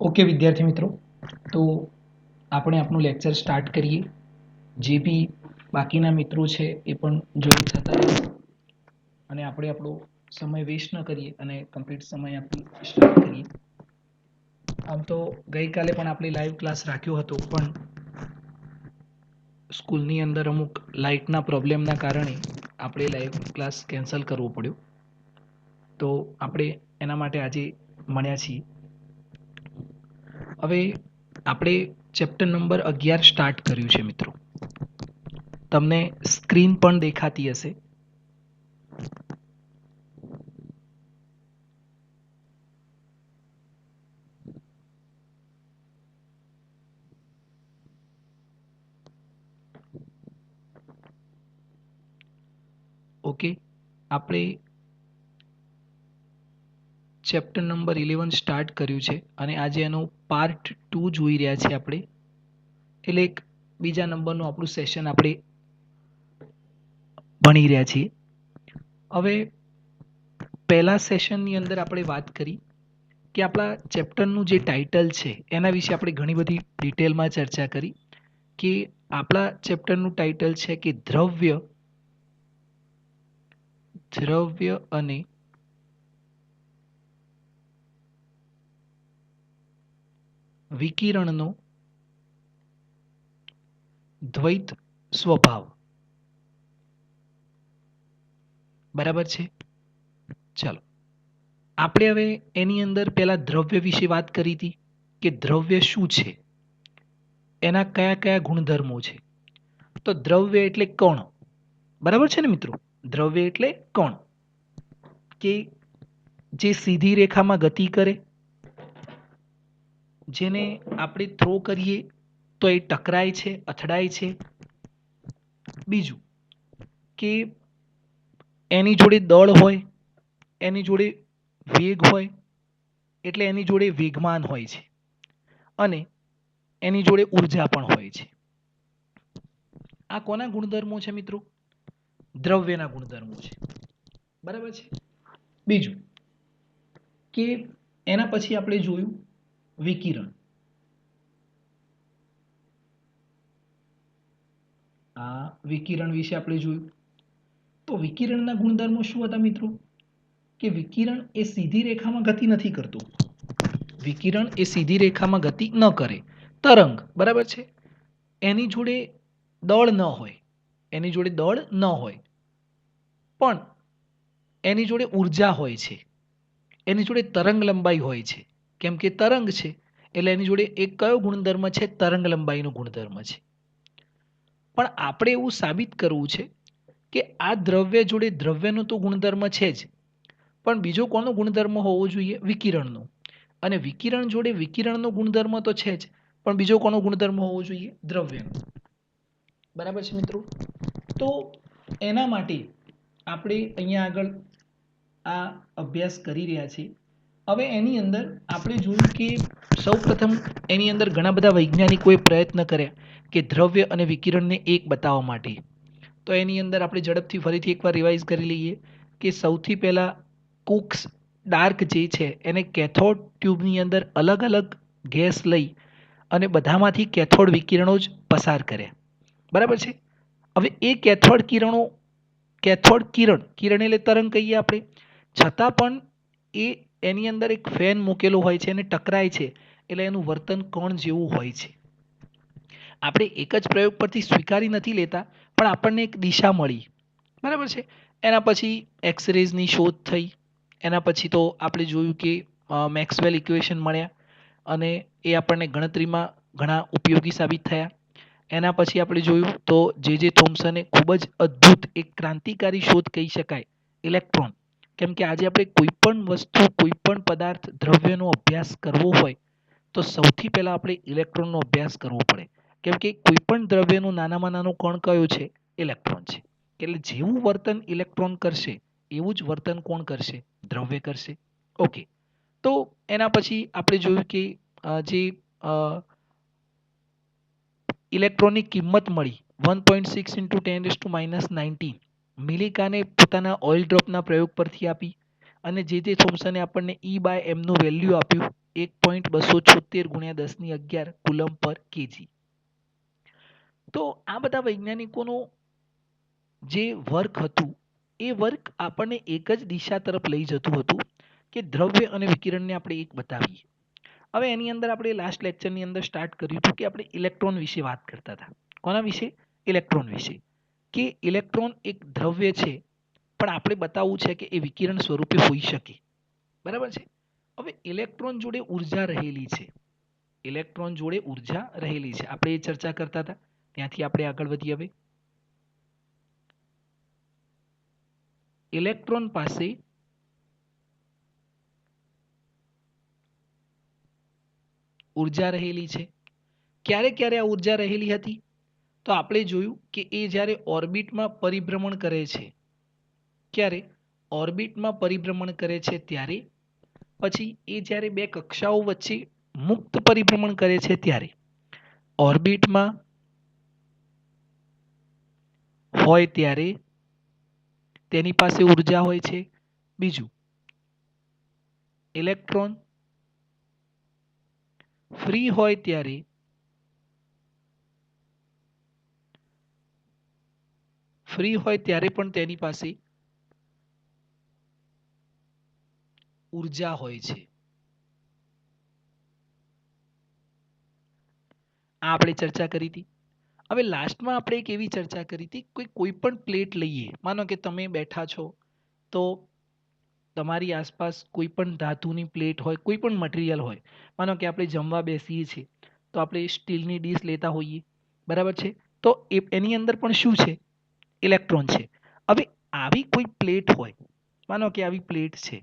Okay વિદ્યાર્થી મિત્રો, તો આપણે આપણું લેક્ચર સ્ટાર્ટ કરીએ. જે બી બાકીના મિત્રો છે એ પણ જોઈન થતા રહેશે અને આપણે આપણો સમય વેસ્ટ ન કરીએ અને કમ્પ્લીટ સમય આપણે સ્ટાર્ટ કરીએ. આમ તો ગઈકાલે પણ આપણે લાઈવ ક્લાસ રાખ્યો હતો, પણ સ્કૂલની અંદર અમુક લાઇટના પ્રોબ્લેમના કારણે આપણે લાઈવ ક્લાસ કેન્સલ કરવો પડ્યો. તો આપણે એના માટે આજે મળ્યા છીએ. હવે આપણે ચેપ્ટર નંબર 11 સ્ટાર્ટ કર્યું છે મિત્રો. તમને સ્ક્રીન પણ દેખાતી હશે. ઓકે, આપણે ચેપ્ટર નંબર 11 સ્ટાર્ટ કર્યું છે અને આજે એનું પાર્ટ 2 જોઈ રહ્યા છીએ આપણે. એટલે એક બીજા નંબરનું આપણું સેશન આપણે ભણી રહ્યા છીએ. હવે પહેલા સેશનની અંદર આપણે વાત કરી કે આપણા ચેપ્ટરનું જે ટાઇટલ છે એના વિશે આપણે ઘણી બધી ડિટેલમાં ચર્ચા કરી કે આપણા ચેપ્ટરનું ટાઇટલ છે કે દ્રવ્ય અને વિકિરણનો દ્વૈત સ્વભાવ. બરાબર છે? ચાલો, આપણે હવે એની અંદર પહેલા દ્રવ્ય વિશે વાત કરી હતી કે દ્રવ્ય શું છે, એના કયા કયા ગુણધર્મો છે. તો દ્રવ્ય એટલે કણ. બરાબર છે ને મિત્રો? દ્રવ્ય એટલે કણ કે જે સીધી રેખામાં ગતિ કરે, જેને આપણે થ્રો કરીએ તો એ ટકરાય છે, અથડાય છે. બીજું કે એની જોડે દળ હોય, એની જોડે વેગ હોય, એટલે એની જોડે વેગમાન હોય છે અને એની જોડે ઉર્જા પણ હોય છે. આ કોના ગુણધર્મો છે મિત્રો? દ્રવ્યના ગુણધર્મો છે. બરાબર છે? બીજું કે એના પછી આપણે જોયું વિકિરણ. આ વિકિરણ વિશે આપણે જોયું. તો વિકિરણના ગુણધર્મો શું હતા મિત્રો? કે વિકિરણ એ સીધી રેખામાં ગતિ નથી કરતું. વિકિરણ એ સીધી રેખામાં ગતિ ન કરે. તરંગ, બરાબર છે? એની જોડે દળ ન હોય, એની જોડે દળ ન હોય, પણ એની જોડે ઉર્જા હોય છે, એની જોડે તરંગ લંબાઈ હોય છે. કેમ કે તરંગ છે એટલે એની જોડે એક કયો ગુણધર્મ છે? તરંગ લંબાઈનો ગુણધર્મ છે. પણ આપણે એવું સાબિત કરવું છે કે આ દ્રવ્ય જોડે દ્રવ્યનો તો ગુણધર્મ છે જ, પણ બીજો કોનો ગુણધર્મ હોવો જોઈએ? વિકિરણનો. અને વિકિરણ જોડે વિકિરણનો ગુણધર્મ તો છે જ, પણ બીજો કોનો ગુણધર્મ હોવો જોઈએ? દ્રવ્યનો. બરાબર છે મિત્રો? તો એના માટે આપણે અહીંયા આગળ આ અભ્યાસ કરી રહ્યા છીએ. હવે એની અંદર આપણે જોયું કે સૌપ્રથમ એની અંદર ઘણા બધા વૈજ્ઞાનિકોએ પ્રયત્ન કર્યા કે દ્રવ્ય અને વિકિરણને એક બતાવવા માટે. તો એની અંદર આપણે ઝડપથી ફરીથી એકવાર રિવાઇઝ કરી લઈએ કે સૌથી પહેલા કુક્સ ડાર્ક જે છે એને કેથોડ ટ્યુબની અંદર અલગ અલગ ગેસ લઈ અને બધામાંથી કેથોડ વિકિરણો જ પસાર કર્યા. બરાબર છે? હવે એ કેથોડ કિરણ એટલે તરંગ કહીએ આપણે, છતાં પણ એ એની અંદર એક ફેન મૂકેલો હોય છે અને ટકરાય છે એટલે એનું વર્તન કણ જેવું હોય છે. આપણે એક જ પ્રયોગ પરથી સ્વીકારી નથી લેતા, પણ આપણને એક દિશા મળી. બરાબર છે? એના પછી એક્સરેઝની શોધ થઈ. એના પછી તો આપણે જોયું કે મેક્સવેલ ઇક્વેશન મળ્યા અને એ આપણને ગણતરીમાં ઘણા ઉપયોગી સાબિત થયા. એના પછી આપણે જોયું તો જે થોમ્સને ખૂબ જ અદ્ભુત એક ક્રાંતિકારી શોધ કહી શકાય, ઇલેક્ટ્રોન. કેમ કે આજે આપણે કોઈ પણ વસ્તુ, કોઈ પણ પદાર્થ, દ્રવ્યનો અભ્યાસ કરવો હોય તો સૌથી પહેલા આપણે ઇલેક્ટ્રોનનો અભ્યાસ કરવો પડે. કેમ કે કોઈ પણ દ્રવ્યનું નાનામાં નાનું કણ કયો છે? ઇલેક્ટ્રોન છે. એટલે જેવું વર્તન ઇલેક્ટ્રોન કરશે એવું જ વર્તન કોણ કરશે? દ્રવ્ય કરશે. ઓકે, તો એના પછી આપણે જોયું કે જે ઇલેક્ટ્રોનની કિંમત મળી 1.6 × 10⁻⁹ મિલિકાને પોતાના ઓઇલ ડ્રોપના પ્રયોગ પરથી આપી અને જે થોમ્સને આપણને E/m નું વેલ્યુ આપ્યું 1.276 ગુણ્યા 10^11 કુલમ પર કેજી. તો આ બધા વૈજ્ઞાનિકોનું જે વર્ક હતું એ વર્ક આપણને એક જ દિશા તરફ લઈ જતું હતું કે દ્રવ્ય અને વિકિરણને આપણે એક બતાવીએ. હવે એની અંદર આપણે લાસ્ટ લેક્ચરની અંદર સ્ટાર્ટ કર્યું હતું કે આપણે ઇલેક્ટ્રોન વિશે વાત કરતા હતા. કોના વિશે? ઇલેક્ટ્રોન વિશે. કે ઇલેક્ટ્રોન એક દ્રવ્ય છે પણ આપણે બતાવવું છે કે એ વિકિરણ સ્વરૂપે હોઈ શકે. બરાબર છે. હવે ઇલેક્ટ્રોન જોડે ઉર્જા રહેલી છે. ઇલેક્ટ્રોન જોડે ઉર્જા રહેલી છે. આપણે એ ચર્ચા કરતા હતા. ત્યાંથી આપણે આગળ વધીએ. હવે ઇલેક્ટ્રોન પાસે ઉર્જા રહેલી છે. ક્યારે ક્યારે આ ઉર્જા રહેલી હતી? તો આપણે જોયું કે એ જ્યારે ઓર્બિટમાં પરિભ્રમણ કરે છે. ક્યારે? ઓર્બિટમાં પરિભ્રમણ કરે છે ત્યારે. પછી એ જ્યારે બે કક્ષાઓ વચ્ચે મુક્ત પરિભ્રમણ કરે છે ત્યારે. ઓર્બિટમાં હોય ત્યારે તેની પાસે ઉર્જા હોય છે. બીજું, ઇલેક્ટ્રોન ફ્રી હોય ત્યારે પણ તેની પાસે ઉર્જા હોય છે. આ આપણે ચર્ચા કરી હતી. હવે લાસ્ટમાં આપણે એક એવી ચર્ચા કરી હતી કે કોઈ પણ પ્લેટ લઈએ. માનો કે તમે બેઠા છો તો તમારી આસપાસ કોઈ પણ ધાતુની પ્લેટ હોય, કોઈ પણ મટીરિયલ હોય. માનો કે આપણે જમવા બેસીએ છીએ તો આપણે સ્ટીલની ડીશ લેતા હોઈએ. બરાબર છે. તો એની અંદર પણ શું છે? ઇલેક્ટ્રોન છે. હવે આવી કોઈ પ્લેટ હોય, માનો કે આવી પ્લેટ છે,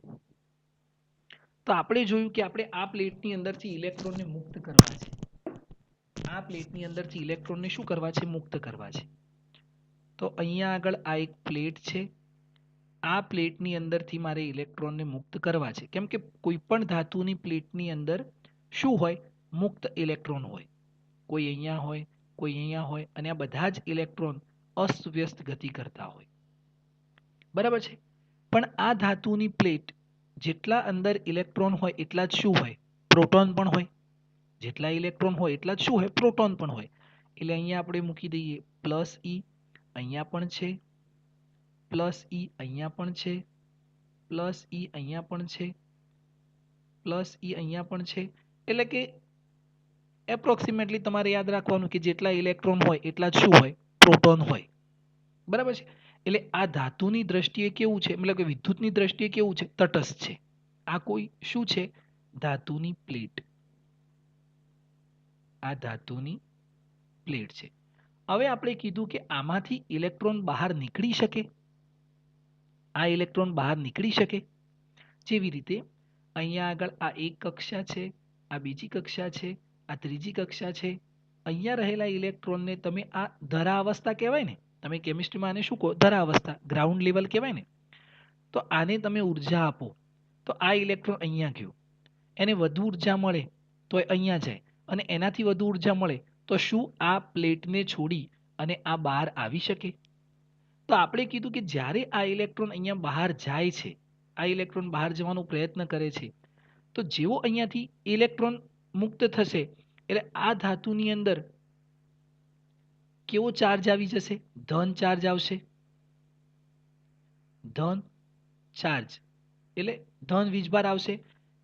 તો આપણે જોયું કે આપણે આ પ્લેટની અંદરથી ઇલેક્ટ્રોનને મુક્ત કરવા છે. આ પ્લેટની અંદરથી ઇલેક્ટ્રોનને શું કરવા છે? મુક્ત કરવા છે. તો અહીંયા આગળ આ એક પ્લેટ છે. આ પ્લેટની અંદરથી મારે ઇલેક્ટ્રોનને મુક્ત કરવા છે. કેમ કે કોઈ પણ ધાતુની પ્લેટની અંદર શું હોય? મુક્ત ઇલેક્ટ્રોન હોય. કોઈ અહીંયા હોય, કોઈ અહીંયા હોય, અને આ બધા જ ઇલેક્ટ્રોન અસ્તવ્યસ્ત ગતિ કરતા હોય. બરાબર છે. પણ આ ધાતુની પ્લેટ જેટલા અંદર ઇલેક્ટ્રોન હોય એટલા જ શું હોય? પ્રોટોન પણ હોય. જેટલા ઇલેક્ટ્રોન હોય એટલા જ શું હોય? પ્રોટોન પણ હોય. એટલે અહીંયા આપણે મૂકી દઈએ +E. અહીંયા પણ છે, +E અહીંયા પણ છે, +E અહીંયા પણ છે, +E અહીંયા પણ છે. એટલે કે એપ્રોક્સિમેટલી તમારે યાદ રાખવાનું કે જેટલા ઇલેક્ટ્રોન હોય એટલા જ શું હોય? પ્રોટોન હોય. બરાબર છે. એટલે આ ધાતુની દ્રષ્ટિએ કેવું છે? મતલબ કે વિદ્યુતની દ્રષ્ટિએ કેવું છે? તટસ્થ છે. આ કોઈ શું છે? ધાતુની પ્લેટ. આ ધાતુની પ્લેટ છે. હવે આપણે કીધું કે આમાંથી ઇલેક્ટ્રોન બહાર નીકળી શકે. આ ઇલેક્ટ્રોન બહાર નીકળી શકે. જેવી રીતે અહીંયા આગળ આ એક કક્ષા છે, આ બીજી કક્ષા છે, આ ત્રીજી કક્ષા છે. અહીંયા રહેલા ઇલેક્ટ્રોનને તમે આ ધરાવસ્થા કહેવાય ને. તમે કેમિસ્ટ્રીમાં આને શું કહો? ધરાવસ્થા, ગ્રાઉન્ડ લેવલ કહેવાય ને. તો આને તમે ઉર્જા આપો તો આ ઇલેક્ટ્રોન અહીંયા ગયો. એને વધુ ઉર્જા મળે તો અહીંયા જાય, અને એનાથી વધુ ઉર્જા મળે તો શું આ પ્લેટને છોડી અને આ બહાર આવી શકે? તો આપણે કીધું કે જ્યારે આ ઇલેક્ટ્રોન અહીંયા બહાર જાય છે, આ ઇલેક્ટ્રોન બહાર જવાનો પ્રયત્ન કરે છે, તો જેવો અહીંયાથી ઇલેક્ટ્રોન મુક્ત થશે એટલે આ ધાતુની અંદર કેવો ચાર્જ આવી જશે? ધન ચાર્જ આવશે. ધન ચાર્જ એટલે ધન વીજભાર આવશે.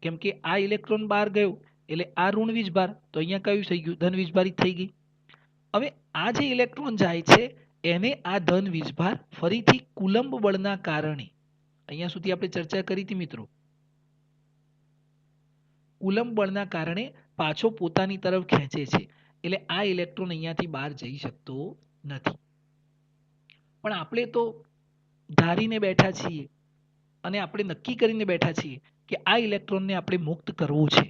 કેમ કે આ ઇલેક્ટ્રોન બહાર ગયો એટલે આ ઋણ વીજભાર, તો અહીંયા કયું થઈ ગયું? ધન વીજભારિત થઈ ગઈ. હવે આ જે ઇલેક્ટ્રોન જાય છે એને આ ધન વીજભાર ફરીથી કુલંબ બળના કારણે, અહીંયા સુધી આપણે ચર્ચા કરી હતી મિત્રો, કુલંબ બળના કારણે પાછો પોતાની તરફ ખેંચે છે. એટલે આ ઇલેક્ટ્રોન અહીંયાથી બહાર જઈ શકતો નથી. પણ આપણે તો ધારીને બેઠા છીએ અને આપણે નક્કી કરીને બેઠા છીએ કે આ ઇલેક્ટ્રોનને આપણે મુક્ત કરવું છે.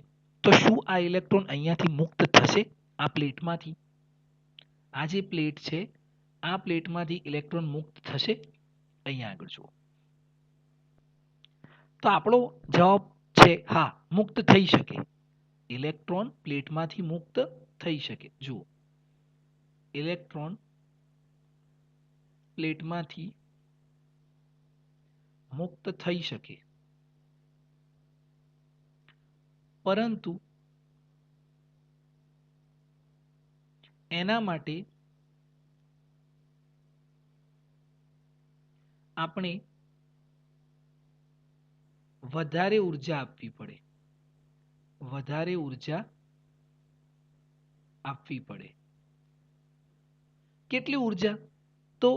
તો શું આ ઇલેક્ટ્રોન અહીંયાથી મુક્ત થશે? આ પ્લેટમાંથી, આ જે પ્લેટ છે આ પ્લેટમાંથી ઇલેક્ટ્રોન મુક્ત થશે? અહીંયા આગળ જુઓ. તો આપણો જવાબ છે હા, મુક્ત થઈ શકે. ઇલેક્ટ્રોન પ્લેટમાંથી મુક્ત થઈ શકે. જુઓ, ઇલેક્ટ્રોન પ્લેટમાંથી મુક્ત થઈ શકે. પરંતુ એના માટે આપણે વધારે ઉર્જા આપવી પડે. વધારે ઉર્જા આપવી પડે. કેટલી ઉર્જા? તો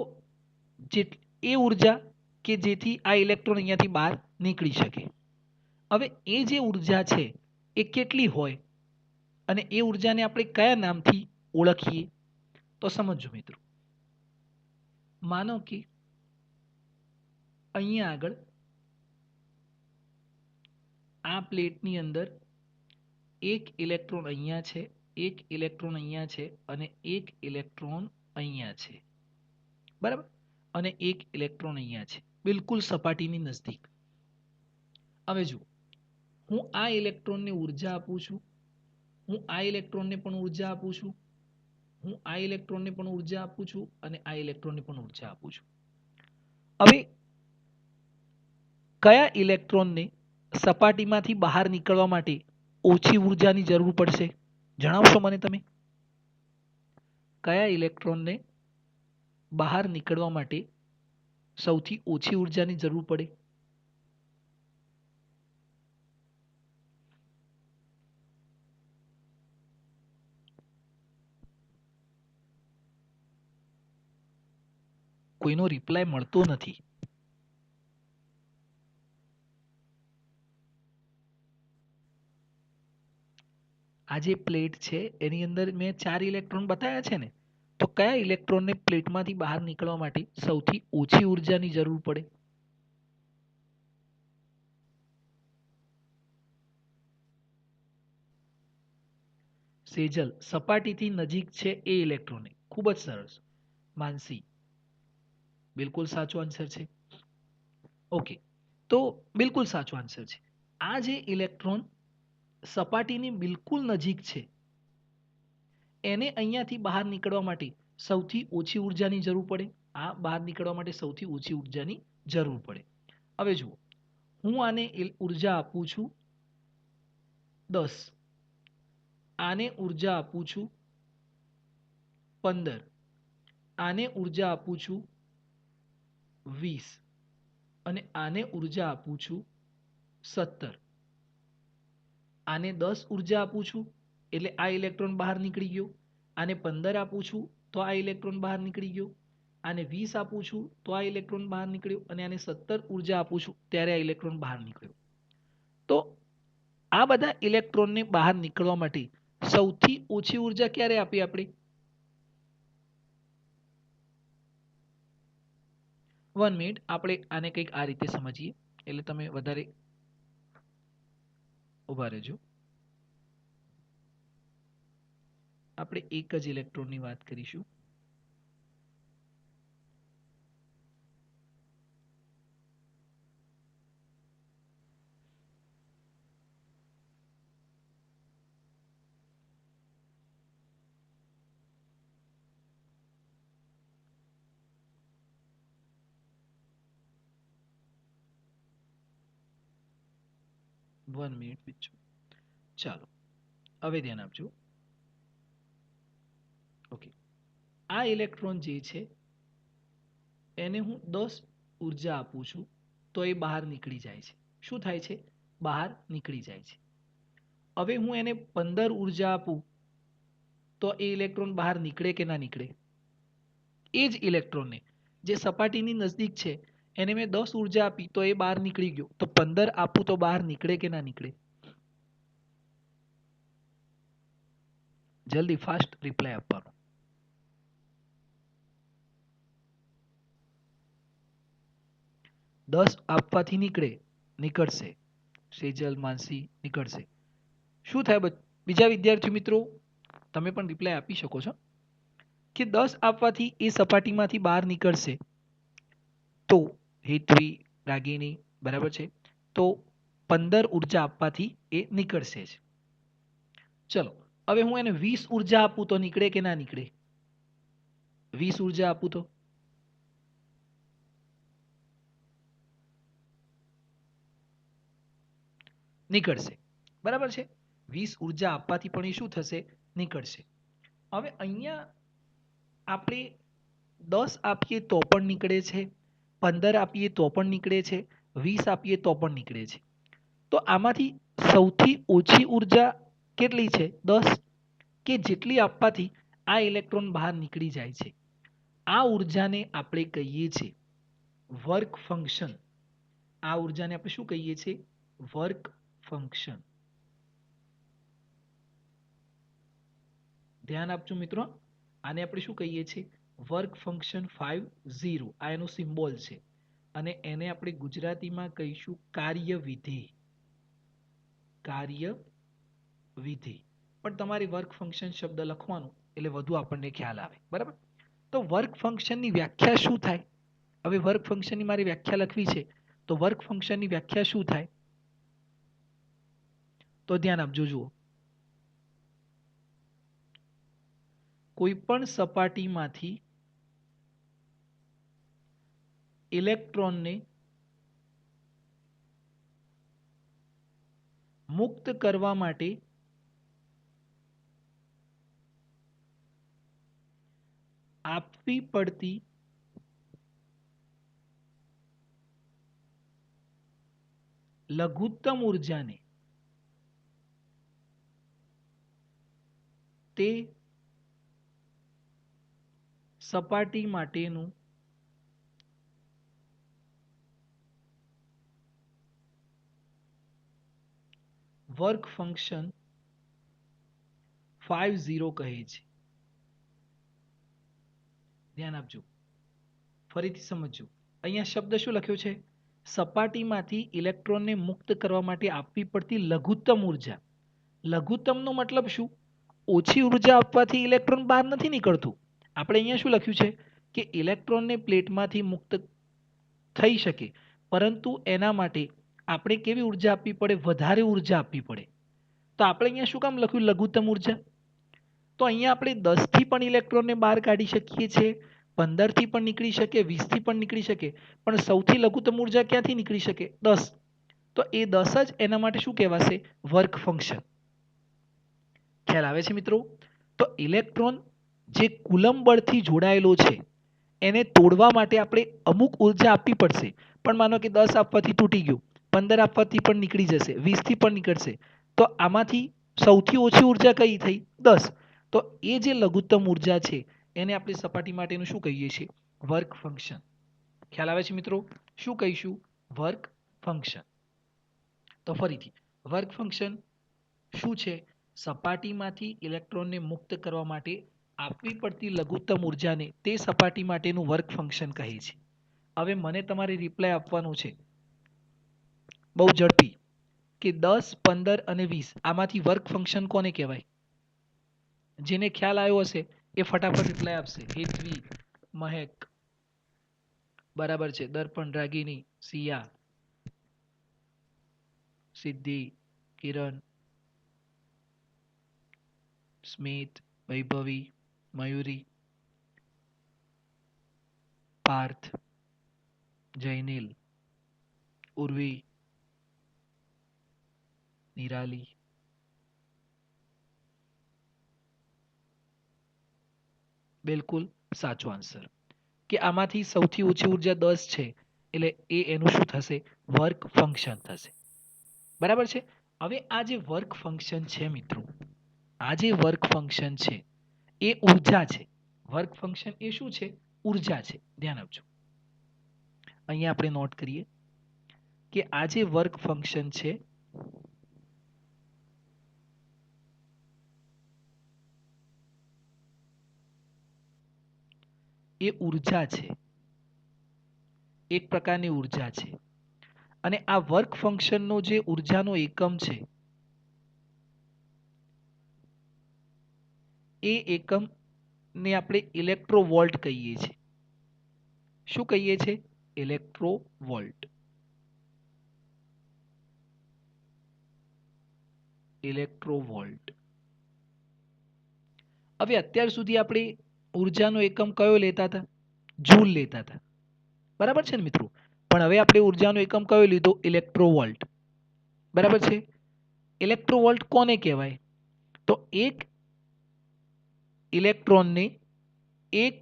એ ઉર્જા કે જેથી આ ઇલેક્ટ્રોન અહીંયાથી બહાર નીકળી શકે. હવે એ જે ઉર્જા છે એ કેટલી હોય અને એ ઉર્જાને આપણે કયા નામથી ઓળખીએ? તો સમજો મિત્રો. માનો કે અહીંયા આગળ આ પ્લેટની અંદર એક ઇલેક્ટ્રોન અહીંયા છે, એક ઇલેક્ટ્રોન અહીંયા છે અને એક ઇલેક્ટ્રોન અહીંયા છે. બરાબર? અને એક ઇલેક્ટ્રોન અહીંયા છે, બિલકુલ સપાટીની નજદીક. હવે જુઓ, હું આ ઇલેક્ટ્રોનને ઉર્જા આપું છું, હું આ ઇલેક્ટ્રોનને પણ ઉર્જા આપું છું, હું આ ઇલેક્ટ્રોનને પણ ઉર્જા આપું છું અને આ ઇલેક્ટ્રોનને પણ ઉર્જા આપું છું. હવે કયા ઇલેક્ટ્રોનને સપાટીમાંથી બહાર નીકળવા માટે ઓછી ઉર્જાની જરૂર પડશે? જણાવશો મને તમે? કયા ઇલેક્ટ્રોનને બહાર નીકળવા માટે સૌથી ઓછી ઉર્જાની જરૂર પડે? કોઈનો રિપ્લાય મળતો નથી. આ જે પ્લેટ છે એની અંદર મેં 4 ઇલેક્ટ્રોન બતાવ્યા છે ને, તો કયા ઇલેક્ટ્રોનને પ્લેટમાંથી બહાર નીકળવા માટે સૌથી ઓછી ઉર્જાની જરૂર પડે? સેજલ, સપાટીથી નજીક છે એ ઇલેક્ટ્રોનને. ખૂબ જ સરસ. માનસી, બિલકુલ સાચો આન્સર છે. ઓકે, તો બિલકુલ સાચો આન્સર છે. આ જે ઇલેક્ટ્રોન સપાટીની બિલકુલ નજીક છે એને અહીંયાથી બહાર નીકળવા માટે સૌથી ઓછી ઉર્જાની જરૂર પડે. આ બહાર નીકળવા માટે સૌથી ઓછી ઉર્જાની જરૂર પડે. હવે જુઓ, હું આને ઉર્જા આપું છું 10, આને ઉર્જા આપું છું 15, આને ઉર્જા આપું છું 20 અને આને ઉર્જા આપું છું 17. આને 10 ઉર્જા આપું છું એટલે આ ઇલેક્ટ્રોન બહાર નીકળી ગયો. આને 15 આપું છું તો આ ઇલેક્ટ્રોન બહાર નીકળી ગયો. આને 20 આપું છું તો આ ઇલેક્ટ્રોન બહાર નીકળ્યો અને આને 17 ઉર્જા આપું છું ત્યારે આ ઇલેક્ટ્રોન બહાર નીકળ્યો. તો આ બધા ઇલેક્ટ્રોનને બહાર નીકળવા માટે સૌથી ઓછી ઉર્જા ક્યારે આપી આપણે? 1 મિનિટ, આપણે આને કંઈક આ રીતે સમજીએ એટલે તમે વધારે ઉભા રહેજો. આપણે એક જ ઇલેક્ટ્રોનની વાત કરીશું. વન મિનિટ બીજું. ચાલો, હવે ધ્યાન આપજો. ઓકે, આ ઇલેક્ટ્રોન જે છે એને હું 10 ઉર્જા આપું છું તો એ બહાર નીકળી જાય છે. શું થાય છે? બહાર નીકળી જાય છે. હવે હું એને 15 ઉર્જા આપું તો એ ઇલેક્ટ્રોન બહાર નીકળે કે ના નીકળે? એ જ ઇલેક્ટ્રોનને જે સપાટીની નજદીક છે એને મેં 10 ઉર્જા આપી તો એ બહાર નીકળી ગયો, તો 15 આપું તો બહાર નીકળે કે ના નીકળે? જલ્દી ફાસ્ટ રિપ્લાય આપવાનો. દસ આપવાથી નીકળશે. સેજલ, માનસી, નીકળશે. શું થાય બીજા વિદ્યાર્થી મિત્રો? તમે પણ રિપ્લાય આપી શકો છો કે 10 આપવાથી એ સપાટીમાંથી બહાર નીકળશે. તો હેતવી, રાગીણી, બરાબર છે, તો 15 ઉર્જા આપવાથી એ નીકળશે જ. ચલો, હવે હું એને 20 ઉર્જા આપું તો નીકળે કે ના નીકળે? 20 ઉર્જા આપું તો નીકળશે. બરાબર છે. 20 ઉર્જા આપવાથી પણ એ શું થશે? નીકળશે. હવે અહીંયા આપણે 10 આપીએ તો પણ નીકળે છે, 15 આપીએ તો પણ નીકળે છે, 20 આપીએ તો પણ નીકળે છે. તો આમાંથી સૌથી ઓછી ઉર્જા કેટલી છે? 10, કે જેટલી આપવાથી આ ઇલેક્ટ્રોન બહાર નીકળી જાય છે. આ ઉર્જાને આપણે કહીએ છીએ વર્ક ફંક્શન. આ ઉર્જાને આપણે શું કહીએ છીએ? Work function. ધ્યાન આપજો મિત્રો, આને આપણે શું કહીએ છીએ? Work function 50. આ એનો સિમ્બોલ છે અને એને આપણે ગુજરાતીમાં કહીશું કાર્ય વિધેય. કાર્ય વિધેય. પણ તમારે વર્ક ફંક્શન શબ્દ લખવાનું એટલે વધુ આપણને ખ્યાલ આવે. બરાબર? તો વર્ક ફંક્શનની વ્યાખ્યા શું થાય? હવે વર્ક ફંક્શનની મારી વ્યાખ્યા લખવી છે તો વર્ક ફંક્શનની વ્યાખ્યા શું થાય? તો ધ્યાન આપજો. જુઓ, કોઈ પણ સપાટીમાંથી ઇલેક્ટ્રોનને મુક્ત કરવા માટે આપવી પડતી લઘુત્તમ ઉર્જાને તે સપાટી માટેનું વર્ક ફંક્શન 50 કહે છે. ધ્યાન આપજો, ફરીથી સમજજો. અહીંયા શબ્દ શું લખ્યો છે? સપાટીમાંથી ઇલેક્ટ્રોનને મુક્ત કરવા માટે આપવી પડતી લઘુત્તમ ઉર્જા. લઘુત્તમનો મતલબ શું? ઓછી ઉર્જા આપવાથી ઇલેક્ટ્રોન બહાર નથી નીકળતું. આપણે અહીંયા શું લખ્યું છે કે ઇલેક્ટ્રોનને પ્લેટમાંથી મુક્ત થઈ શકે, પરંતુ એના માટે આપણે કેવી ઉર્જા આપવી પડે? વધારે ઉર્જા આપવી પડે. તો આપણે અહીંયા શું કામ લખ્યું લઘુત્તમ ઉર્જા? તો અહીંયા આપણે 10 થી પણ ઇલેક્ટ્રોનને બહાર કાઢી શકીએ છીએ, 15 થી પણ નીકળી શકે, 20 થી પણ નીકળી શકે, પણ સૌથી લઘુત્તમ ઉર્જા ક્યાંથી નીકળી શકે? 10. તો એ 10 જ એના માટે શું કહેવાશે? Work function. ખ્યાલ આવે છે મિત્રો? તો ઇલેક્ટ્રોન જે કુલમ બળથી જોડાયેલો છે એને તોડવા માટે આપણે અમુક ઉર્જા આપવી પડશે. પણ માનો કે 10 આપવાથી તૂટી ગયું, 15 આપવાથી પણ નીકળી જશે, 20 થી પણ નીકળશે. તો આમાંથી સૌથી ઓછી ઉર્જા કઈ થઈ? 10. તો એ જે લઘુત્તમ ઉર્જા છે એને આપણે સપાટી માટેનું શું કહીએ છીએ? Work function. ખ્યાલ આવે છે મિત્રો? શું કહીશું? Work function. તો ફરીથી, વર્ક ફંક્શન શું છે? સપાટીમાંથી ઇલેક્ટ્રોનને મુક્ત કરવા માટે આપવી પડતી લઘુત્તમ ઉર્જાને તે સપાટી માટેનું વર્ક ફંક્શન કહે છે. હવે મને તમારે રિપ્લાય આપવાનું છે બહુ ઝડપી, કે 10, 15 અને 20 આમાંથી વર્ક ફંક્શન કોને કહેવાય? જેને ખ્યાલ આવ્યો હશે એ ફટાફટ રિપ્લાય આપશે. હેતવી, મહેક, બરાબર છે, દર્પણ, રાગિની, સિયા, સિદ્ધિ, કિરણ, સ્મિત, વૈભવી, મયુરી, પાર્થ, જૈનિલ, ઉર્વી, નિરાલી. બિલકુલ સાચો આન્સર, કે આમાંથી સૌથી ઓછી ઉર્જા 10 છે એટલે એ એનું શું થશે? વર્ક ફંક્શન થશે. બરાબર છે? હવે આ જે વર્ક ફંક્શન છે મિત્રો, આ જે વર્ક ફંક્શન છે એ ઉર્જા છે. વર્ક ફંક્શન એ શું છે? ઉર્જા છે. ધ્યાન આપજો. અહીંયા આપણે નોટ કરીએ કે આ જે વર્ક ફંક્શન છે એ ઉર્જા છે, એક પ્રકારની ઉર્જા છે. અને આ વર્ક ફંક્શનનો જે ઉર્જાનો એકમ છે એ એકમને આપણે ઇલેક્ટ્રોવોલ્ટ કહીએ છીએ. શું કહીએ છીએ? ઇલેક્ટ્રોવોલ્ટ. ઇલેક્ટ્રોવોલ્ટ. હવે અત્યાર સુધી આપણે ઉર્જાનો એકમ કયો લેતા હતા? જૂલ લેતા હતા. બરાબર છે ને મિત્રો? પણ હવે આપણે ઉર્જાનો એકમ કયો લીધો? ઇલેક્ટ્રોવોલ્ટ. બરાબર છે? ઇલેક્ટ્રોવોલ્ટ કોને કહેવાય? તો એક ઇલેક્ટ્રોનને 1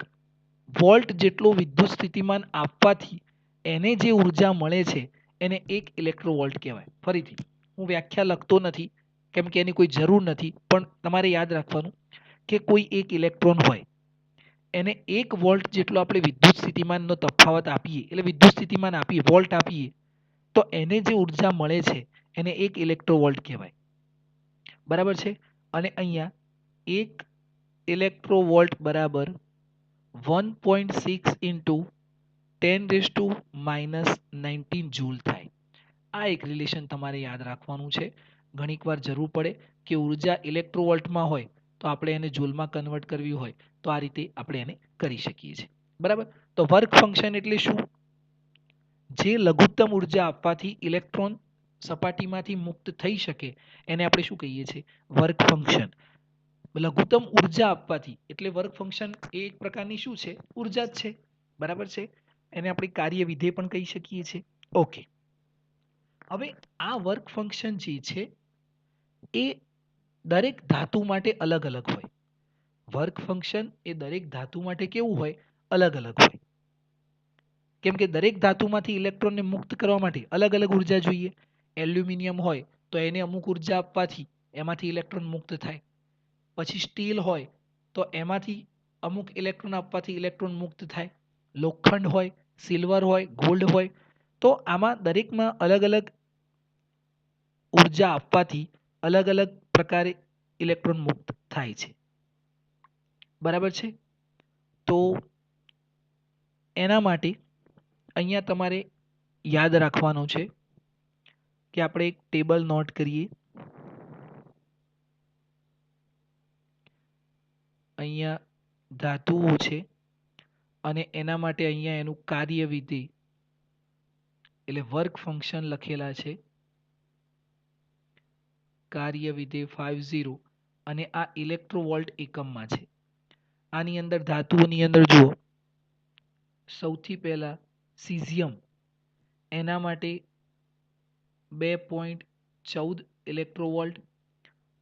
વોલ્ટ જેટલું વિદ્યુત સ્થિતિમાન આપવાથી એને જે ઉર્જા મળે છે એને 1 ઇલેક્ટ્રોવોલ્ટ કહેવાય. ફરીથી હું વ્યાખ્યા લખતો નથી કેમ કે એની કોઈ જરૂર નથી, પણ તમારે યાદ રાખવાનું કે કોઈ એક ઇલેક્ટ્રોન હોય એને 1 વોલ્ટ જેટલો આપણે વિદ્યુત સ્થિતિમાનનો તફાવત આપીએ, એટલે વિદ્યુત સ્થિતિમાન આપીએ, વોલ્ટ આપીએ, તો એને જે ઉર્જા મળે છે એને 1 ઇલેક્ટ્રોવોલ્ટ કહેવાય. બરાબર છે? અને અહીંયા 1 ઇલેક્ટ્રોવોલ્ટ બરાબર 1.6 ઇન્ટુ 10⁻⁻19 જૂલ થાય. આ એક રિલેશન તમારે યાદ રાખવાનું છે. ઘણીક વાર જરૂર પડે કે ઉર્જા ઇલેક્ટ્રોવોલ્ટમાં હોય તો આપણે એને જૂલમાં કન્વર્ટ કરવી હોય તો આ રીતે આપણે એને કરી શકીએ છીએ. બરાબર? તો વર્ક ફંક્શન એટલે શું? જે લઘુત્તમ ઉર્જા આપવાથી ઇલેક્ટ્રોન સપાટીમાંથી મુક્ત થઈ શકે એને આપણે શું કહીએ છીએ? Work function. લઘુત્તમ ઉર્જા આપવાથી એટલે વર્ક ફંક્શન એ એક પ્રકારની શું છે? ઉર્જા જ છે. બરાબર છે? એને આપણે કાર્ય વિધેય પણ કહી શકીએ છીએ. ઓકે. હવે આ વર્ક ફંક્શન જે છે એ દરેક ધાતુ માટે અલગ અલગ હોય. વર્ક ફંક્શન એ દરેક ધાતુ માટે કેવું હોય? અલગ અલગ હોય. કેમ કે દરેક ધાતુમાંથી ઇલેક્ટ્રોનને મુક્ત કરવા માટે અલગ અલગ ઉર્જા જોઈએ. એલ્યુમિનિયમ હોય તો એને અમુક ઉર્જા આપવાથી એમાંથી ઇલેક્ટ્રોન મુક્ત થાય. પછી સ્ટીલ હોય તો એમાંથી અમુક ઇલેક્ટ્રોન આપવાથી ઇલેક્ટ્રોન મુક્ત થાય. લોખંડ હોય, સિલ્વર હોય, ગોલ્ડ હોય, તો આમાં દરેકમાં અલગ અલગ ઉર્જા આપવાથી અલગ અલગ પ્રકારે ઇલેક્ટ્રોન મુક્ત થાય છે. બરાબર છે? તો એના માટે અહીંયા તમારે યાદ રાખવાનું છે કે આપણે એક ટેબલ નોટ કરીએ. અહીંયા ધાતુઓ છે અને એના માટે અહીંયા એનું કાર્ય વિધેય એટલે વર્ક ફંક્શન લખેલા છે. કાર્ય વિધેય 50 અને આ ઇલેક્ટ્રોવોલ્ટ એકમમાં છે. આની અંદર ધાતુઓની અંદર જુઓ, સૌથી પહેલા સીઝિયમ એના માટે 2.14 ઇલેક્ટ્રોવોલ્ટ,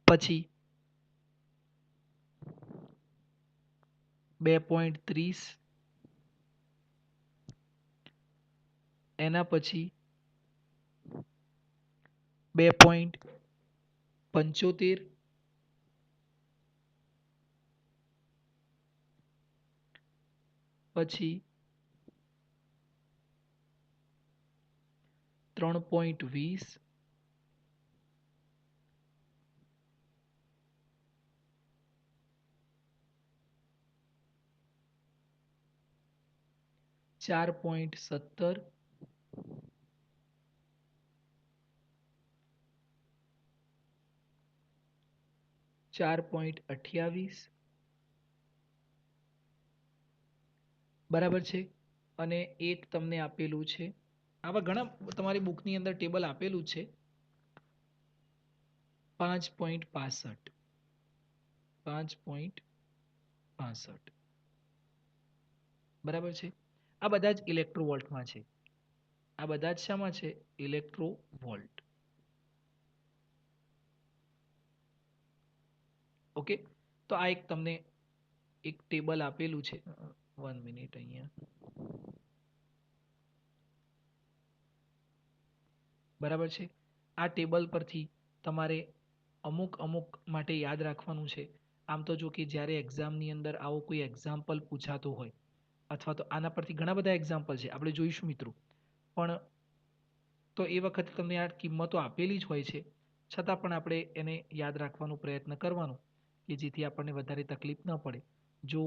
પછી 2.30, એના પછી 2.75, પછી 3.20, ચાર 4.17, 4.28. બરાબર છે? અને એક તમને આપેલું છે, આવા ઘણા તમારી બુકની અંદર ટેબલ આપેલું છે, 5.65. 5.65. બરાબર છે? આ બધા જ ઇલેક્ટ્રોવોલ્ટમાં છે. આ બધા જ શામાં છે? ઇલેક્ટ્રોવોલ્ટ. ઓકે, તો આ એક તમને એક ટેબલ આપેલું છે. 1 મિનિટ, અહીંયા બરાબર છે? આ ટેબલ પરથી તમારે અમુક માટે યાદ રાખવાનું છે. આમ તો જો કે જ્યારે એક્ઝામની અંદર આવો કોઈ એક્ઝામ્પલ પૂછાતો હોય અથવા તો આના પરથી ઘણા બધા એક્ઝામ્પલ છે, આપણે જોઈશું મિત્રો, પણ તો એ વખતે તમને આ કિંમતો આપેલી જ હોય છે, છતાં પણ આપણે એને યાદ રાખવાનો પ્રયત્ન કરવાનો કે જેથી આપણને વધારે તકલીફ ન પડે. જો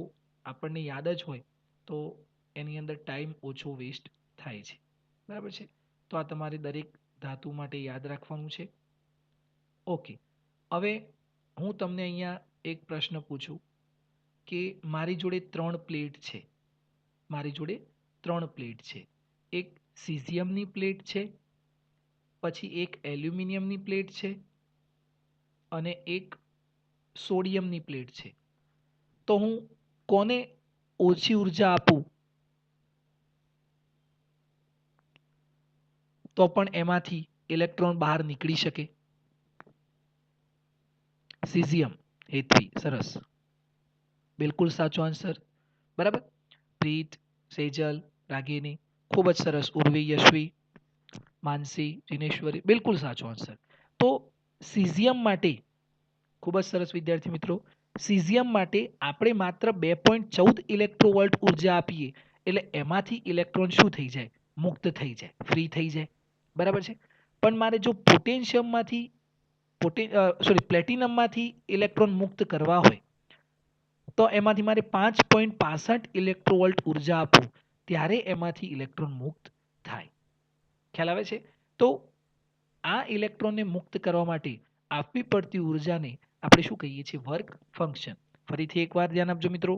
આપણને યાદ જ હોય તો એની અંદર ટાઈમ ઓછો વેસ્ટ થાય છે. બરાબર છે? તો આ તમારે દરેક ધાતુ માટે યાદ રાખવાનું છે. ઓકે, હવે હું તમને અહીંયા એક પ્રશ્ન પૂછું કે મારી જોડે 3 પ્લેટ છે. મારી જોડે 3 પ્લેટ છે. એક સીઝિયમની પ્લેટ છે, પછી એક એલ્યુમિનિયમની પ્લેટ છે અને એક સોડિયમની પ્લેટ છે. તો હું કોને ઓછી ઉર્જા આપું તો પણ એમાંથી ઇલેક્ટ્રોન બહાર નીકળી શકે? સીઝિયમ A3 સરસ, બિલકુલ સાચો આન્સર. બરાબર. પ્રીત, સેજલ, રાગિની, ખૂબ જ સરસ. ઉર્વી, યશવી, માનસી, જીનેશ્વરી, બિલકુલ સાચો આન્સર. તો સીઝિયમ માટે ખૂબ જ સરસ વિદ્યાર્થી મિત્રો. સીઝિયમ માટે આપણે માત્ર 2.14 ઇલેક્ટ્રોવોલ્ટ ઉર્જા આપીએ એટલે એમાંથી ઇલેક્ટ્રોન શું થઈ જાય? મુક્ત થઈ જાય, ફ્રી થઈ જાય. બરાબર છે. પણ મારે જો પોટેશિયમમાંથી પ્લેટિનમમાંથી ઇલેક્ટ્રોન મુક્ત કરવા હોય તો એમાંથી મારે 5.65 ઇલેક્ટ્રોવોલ્ટ ઉર્જા આપું ત્યારે એમાંથી ઇલેક્ટ્રોન મુક્ત થાય. ખ્યાલ આવે છે? તો આ ઇલેક્ટ્રોનને મુક્ત કરવા માટે આપવી પડતી ઉર્જાને આપણે શું કહીએ છીએ? Work function. ફરીથી એકવાર ધ્યાન આપજો મિત્રો.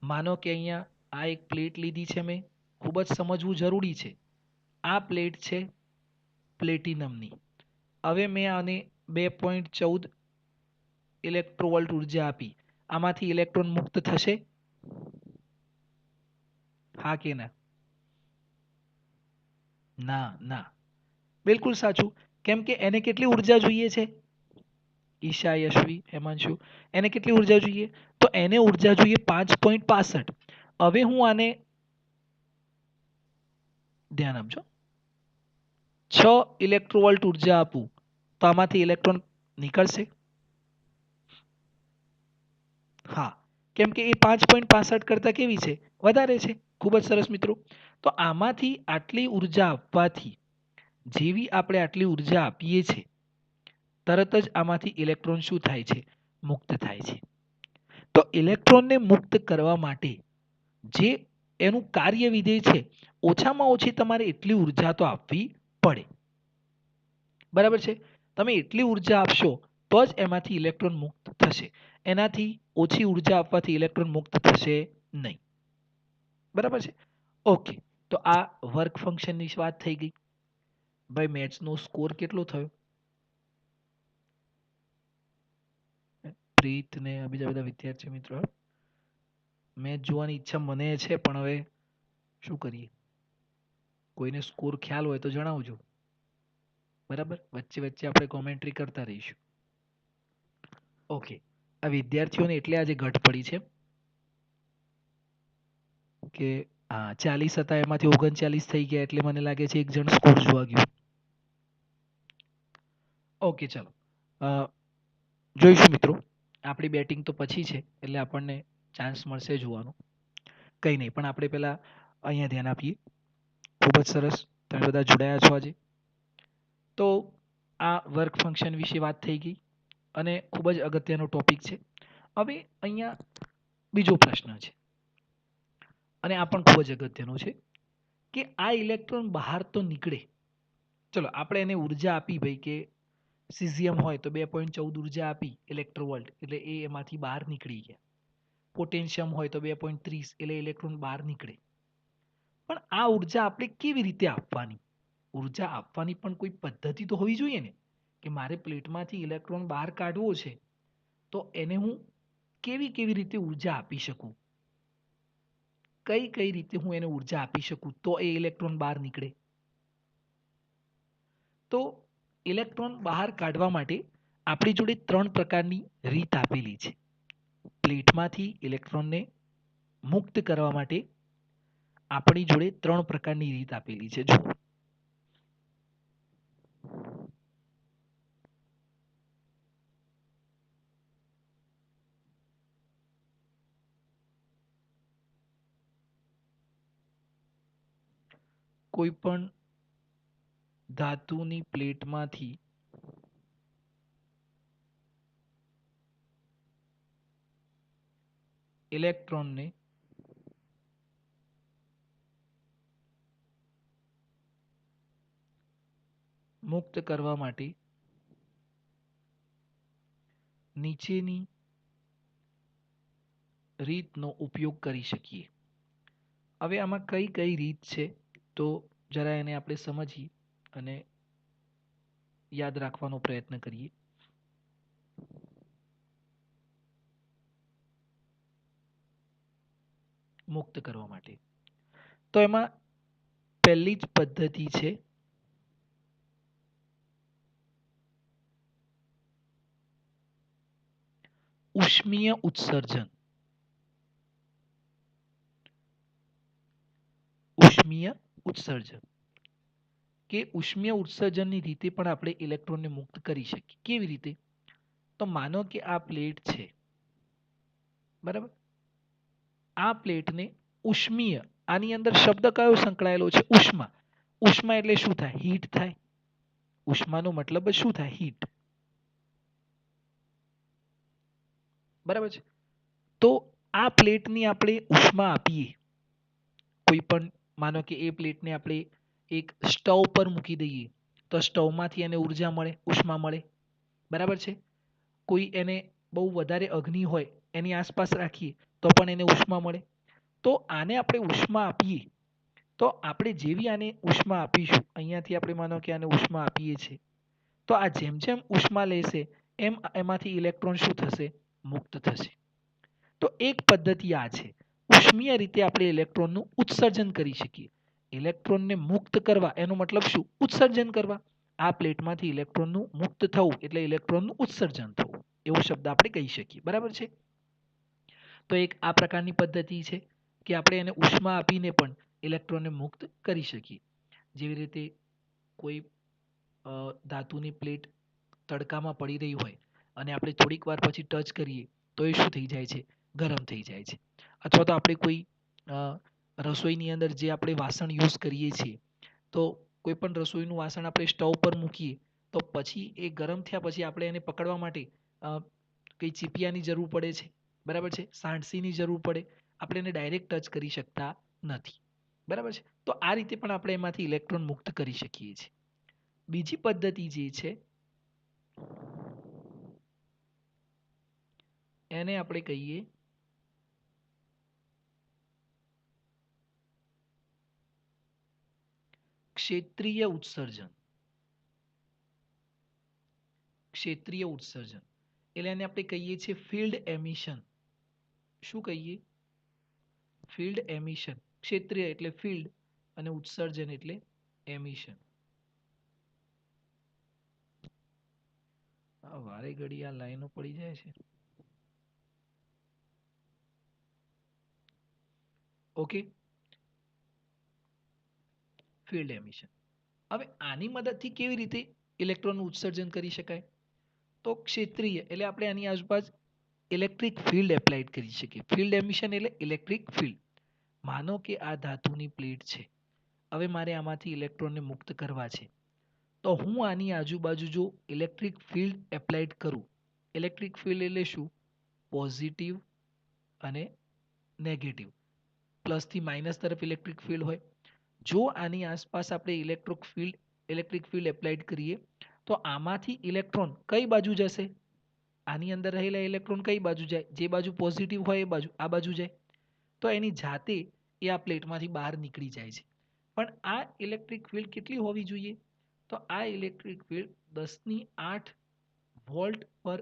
માનો કે અહીંયા આ એક પ્લેટ લીધી છે મેં, ખૂબ જ સમજવું જરૂરી છે. આ પ્લેટ છે પ્લેટિનમની. હવે મેં આને 2.14 ઇલેક્ટ્રોવોલ્ટ ઉર્જા આપી, આમાંથી ઇલેક્ટ્રોન મુક્ત થશે? હા કે ના? ના ના, બિલકુલ સાચું. કેમ કે એને કેટલી ઉર્જા જોઈએ છે? ઈશા, યશવી, હેમાંશુ, એને કેટલી ઉર્જા જોઈએ? તો એને ઉર્જા જોઈએ 5.65. હવે હું આને ધ્યાન આપજો, 6 ઇલેક્ટ્રોવોલ્ટ ઉર્જા આપું તો આમાંથી ઇલેક્ટ્રોન નીકળશે? હા, કેમ કે એ 5.65 કરતાં કેવી છે? વધારે છે. ખૂબ જ સરસ મિત્રો. તો આમાંથી આટલી ઉર્જા આપવાથી, જેવી આપણે આટલી ઉર્જા આપીએ છીએ તરત જ આમાંથી ઇલેક્ટ્રોન શું થાય છે? મુક્ત થાય છે. તો ઇલેક્ટ્રોનને મુક્ત કરવા માટે જે એનું કાર્ય વિધેય છે, ઓછામાં ઓછી તમારે એટલી ઉર્જા તો આપવી પડે. બરાબર છે. તમે એટલી ઉર્જા આપશો તો જ એમાંથી ઇલેક્ટ્રોન મુક્ત થશે. એનાથી ઓછી ઉર્જા આપવાથી ઇલેક્ટ્રોન મુક્ત થશે નહીં. બરાબર છે. ઓકે, તો આ વર્ક ફંક્શનની વાત થઈ ગઈ. ભાઈ મેથ્સનો સ્કોર કેટલો થયો? પ્રીત ને બીજા બધા વિદ્યાર્થી મિત્રો, મેચ જોવાની ઈચ્છા મને છે પણ હવે શું કરીએ? કોઈને સ્કોર ખ્યાલ હોય તો જણાવજો. બરાબર, વચ્ચે વચ્ચે આપણે કોમેન્ટ્રી કરતા રહીશું. ઓકે, આ વિદ્યાર્થીઓને એટલે આજે ઘટ પડી છે કે હા 40 હતા એમાંથી 39 થઈ ગયા, એટલે મને લાગે છે એક જણ સ્કોર જોવા ગયું. ઓકે ચલો, જોઈશું મિત્રો. આપણી બેટિંગ તો પછી છે એટલે આપણને ચાન્સ મળશે જોવાનો. કંઈ નહીં, પણ આપણે પહેલાં અહીંયા ધ્યાન આપીએ. ખૂબ જ સરસ, તમે બધા જોડાયા છો આજે. તો આ વર્ક ફંક્શન વિશે વાત થઈ ગઈ અને ખૂબ જ અગત્યનો ટોપિક છે. હવે અહીંયા બીજો પ્રશ્ન છે અને આ પણ ખૂબ જ અગત્યનો છે કે આ ઇલેક્ટ્રોન બહાર તો નીકળે. ચલો આપણે એને ઉર્જા આપી ભાઈ કે સીઝિયમ હોય તો 2.14 ઉર્જા આપી ઇલેક્ટ્રોવોલ્ટ એટલે એ એમાંથી બહાર નીકળી ગયા. પોટેશિયમ હોય તો 2.30 એટલે ઇલેક્ટ્રોન બહાર નીકળે. પણ આ ઉર્જા આપણે કેવી રીતે આપવાની? ઉર્જા આપવાની પણ કોઈ પદ્ધતિ તો હોવી જોઈએ ને, કે મારે પ્લેટમાંથી ઇલેક્ટ્રોન બહાર કાઢવો છે તો એને હું કેવી કેવી રીતે ઉર્જા આપી શકું? કઈ કઈ રીતે હું એને ઉર્જા આપી શકું તો એ ઇલેક્ટ્રોન બહાર નીકળે? તો ઇલેક્ટ્રોન બહાર કાઢવા માટે આપણી જોડે 3 પ્રકારની રીત આપેલી છે. પ્લેટમાંથી ઇલેક્ટ્રોનને મુક્ત કરવા માટે આપણી જોડે 3 પ્રકારની રીત આપેલી છે. જો કોઈ પણ ધાતુની પ્લેટમાંથી ઇલેક્ટ્રોનને મુક્ત કરવા માટે નીચેની રીતનો ઉપયોગ કરી શકીએ. હવે આમાં કઈ કઈ રીત છે તો જરા એને આપણે સમજીએ અને યાદ રાખવાનો પ્રયત્ન કરીએ. મુક્ત કરવા માટે તો એમાં પહેલી જ પદ્ધતિ છે ઉષ્મીય ઉત્સર્જન. ઉષ્મીય ઉત્સર્જન કે ઉષ્મીય ઉત્સર્જનની રીતે પણ આપણે ઇલેક્ટ્રોનને મુક્ત કરી શકીએ. કેવી રીતે? તો માનો કે આ પ્લેટ છે, બરાબર. આ પ્લેટને ઉષ્મીય, આની અંદર શબ્દ કયો સંકળાયેલો છે? ઉષ્મા. ઉષ્મા એટલે શું થાય? હીટ થાય. ઉષ્માનો મતલબ જ શું થાય? હીટ. બરાબર છે. તો આ પ્લેટની આપણે ઉષ્મા આપીએ, કોઈ પણ માનો કે એ પ્લેટને આપણે એક સ્ટવ પર મૂકી દઈએ તો સ્ટવમાંથી એને ઉર્જા મળે, ઉષ્મા મળે. બરાબર છે. કોઈ એને બહુ વધારે અગ્નિ હોય એની આસપાસ રાખીએ તો પણ એને ઉષ્મા મળે. તો આને આપણે ઉષ્મા આપીએ તો આપણે જેવી આને ઉષ્મા આપીશું, અહીંયાથી આપણે માનો કે આને ઉષ્મા આપીએ છીએ, તો આ જેમ જેમ ઉષ્મા લેશે એમ એમાંથી ઇલેક્ટ્રોન શું થશે? મુક્ત થશે. તો એક પદ્ધતિ આ છે. ઉષ્મીય રીતે આપણે ઇલેક્ટ્રોનનું ઉત્સર્જન કરી શકીએ. ઇલેક્ટ્રોનને મુક્ત કરવા એનો મતલબ શું? ઉત્સર્જન કરવા. આ પ્લેટમાંથી ઇલેક્ટ્રોનનું મુક્ત થવું એટલે ઇલેક્ટ્રોનનું ઉત્સર્જન થવું, એવો શબ્દ આપણે કહી શકીએ. બરાબર છે. તો એક આ પ્રકારની પદ્ધતિ છે કે આપણે એને ઉષ્મા આપીને પણ ઇલેક્ટ્રોનને મુક્ત કરી શકીએ. જેવી રીતે કોઈ ધાતુની પ્લેટ તડકામાં પડી રહી હોય અને આપણે થોડીક વાર પછી ટચ કરીએ તો એ શું થઈ જાય છે? ગરમ થઈ જાય છે. અથવા તો આપણે કોઈ રસોઈની અંદર જે આપણે વાસણ યુઝ કરીએ છીએ, તો કોઈ પણ રસોઈનું વાસણ આપણે સ્ટવ પર મૂકીએ તો પછી એ ગરમ થયા પછી આપણે એને પકડવા માટે કઈ ચીપિયાની જરૂર પડે છે. બરાબર છે. સાણસીની જરૂર પડે. આપણે એને ડાયરેક્ટ ટચ કરી શકતા નથી. બરાબર છે. તો આ રીતે પણ આપણે એમાંથી ઇલેક્ટ્રોન મુક્ત કરી શકીએ છીએ. બીજી પદ્ધતિ જે છે એને આપણે કહીએ ક્ષેત્રીય ઉત્સર્જન. ક્ષેત્રીય ઉત્સર્જન એટલે એને આપણે કહીએ છીએ ફિલ્ડ એમિશન. શું કહીએ? Field emission. ક્ષેત્રીય એટલે ફિલ્ડ અને ઉત્સર્જન એટલે એમિશન. વારે ઘડી આ લાઈનો પડી જાય છે. Okay, field emission. હવે આની મદદથી કેવી રીતે ઇલેક્ટ્રોનનું ઉત્સર્જન કરી શકાય? તો ક્ષેત્રીય એટલે આપણે આની આજુબાજુ ઇલેક્ટ્રિક ફિલ્ડ એપ્લાઇડ કરી શકીએ. ફિલ્ડ એમિશન એટલે ઇલેક્ટ્રિક ફિલ્ડ. માનો કે આ ધાતુની પ્લેટ છે. હવે મારે આમાંથી ઇલેક્ટ્રોનને મુક્ત કરવા છે, તો હું આની આજુબાજુ જો ઇલેક્ટ્રિક ફિલ્ડ એપ્લાઇડ કરું, ઇલેક્ટ્રિક ફિલ્ડ એટલે શું? પોઝિટિવ અને નેગેટિવ, પ્લસથી માઇનસ તરફ ઇલેક્ટ્રિક ફિલ્ડ હોય. જો આની આસપાસ આપણે ઇલેક્ટ્રિક ફિલ્ડ એપ્લાઇડ કરીએ તો આમાંથી ઇલેક્ટ્રોન કઈ બાજુ જશે? આની અંદર રહેલા ઇલેક્ટ્રોન કઈ બાજુ જાય? જે બાજુ પોઝિટિવ હોય એ બાજુ, આ બાજુ જાય. તો એની જાતે એ આ પ્લેટમાંથી બહાર નીકળી જાય છે. પણ આ ઇલેક્ટ્રિક ફિલ્ડ કેટલી હોવી જોઈએ? તો આ ઇલેક્ટ્રિક ફિલ્ડ 10^8 વોલ્ટ પર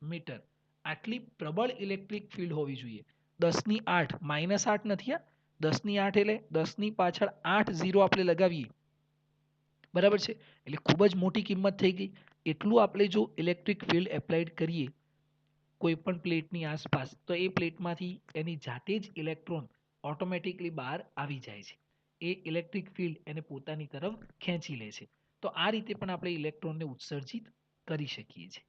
મીટર, આટલી પ્રબળ ઇલેક્ટ્રિક ફિલ્ડ હોવી જોઈએ. 10^8, -8 નથી. 10^8 એટલે 10 ની પાછળ 8 ઝીરો આપણે લગાવીએ, બરાબર છે. એટલે ખૂબ જ મોટી કિંમત થઈ ગઈ. એટલું આપણે જો ઇલેક્ટ્રિક ફિલ્ડ એપ્લાઇડ કરીએ કોઈ પણ પ્લેટની આસપાસ, તો એ પ્લેટમાંથી એની જાતે જ ઇલેક્ટ્રોન ઓટોમેટિકલી બહાર આવી જાય છે. એ ઇલેક્ટ્રિક ફિલ્ડ એને પોતાની તરફ ખેંચી લે છે. તો આ રીતે પણ આપણે ઇલેક્ટ્રોનને ઉત્સર્જિત કરી શકીએ છીએ.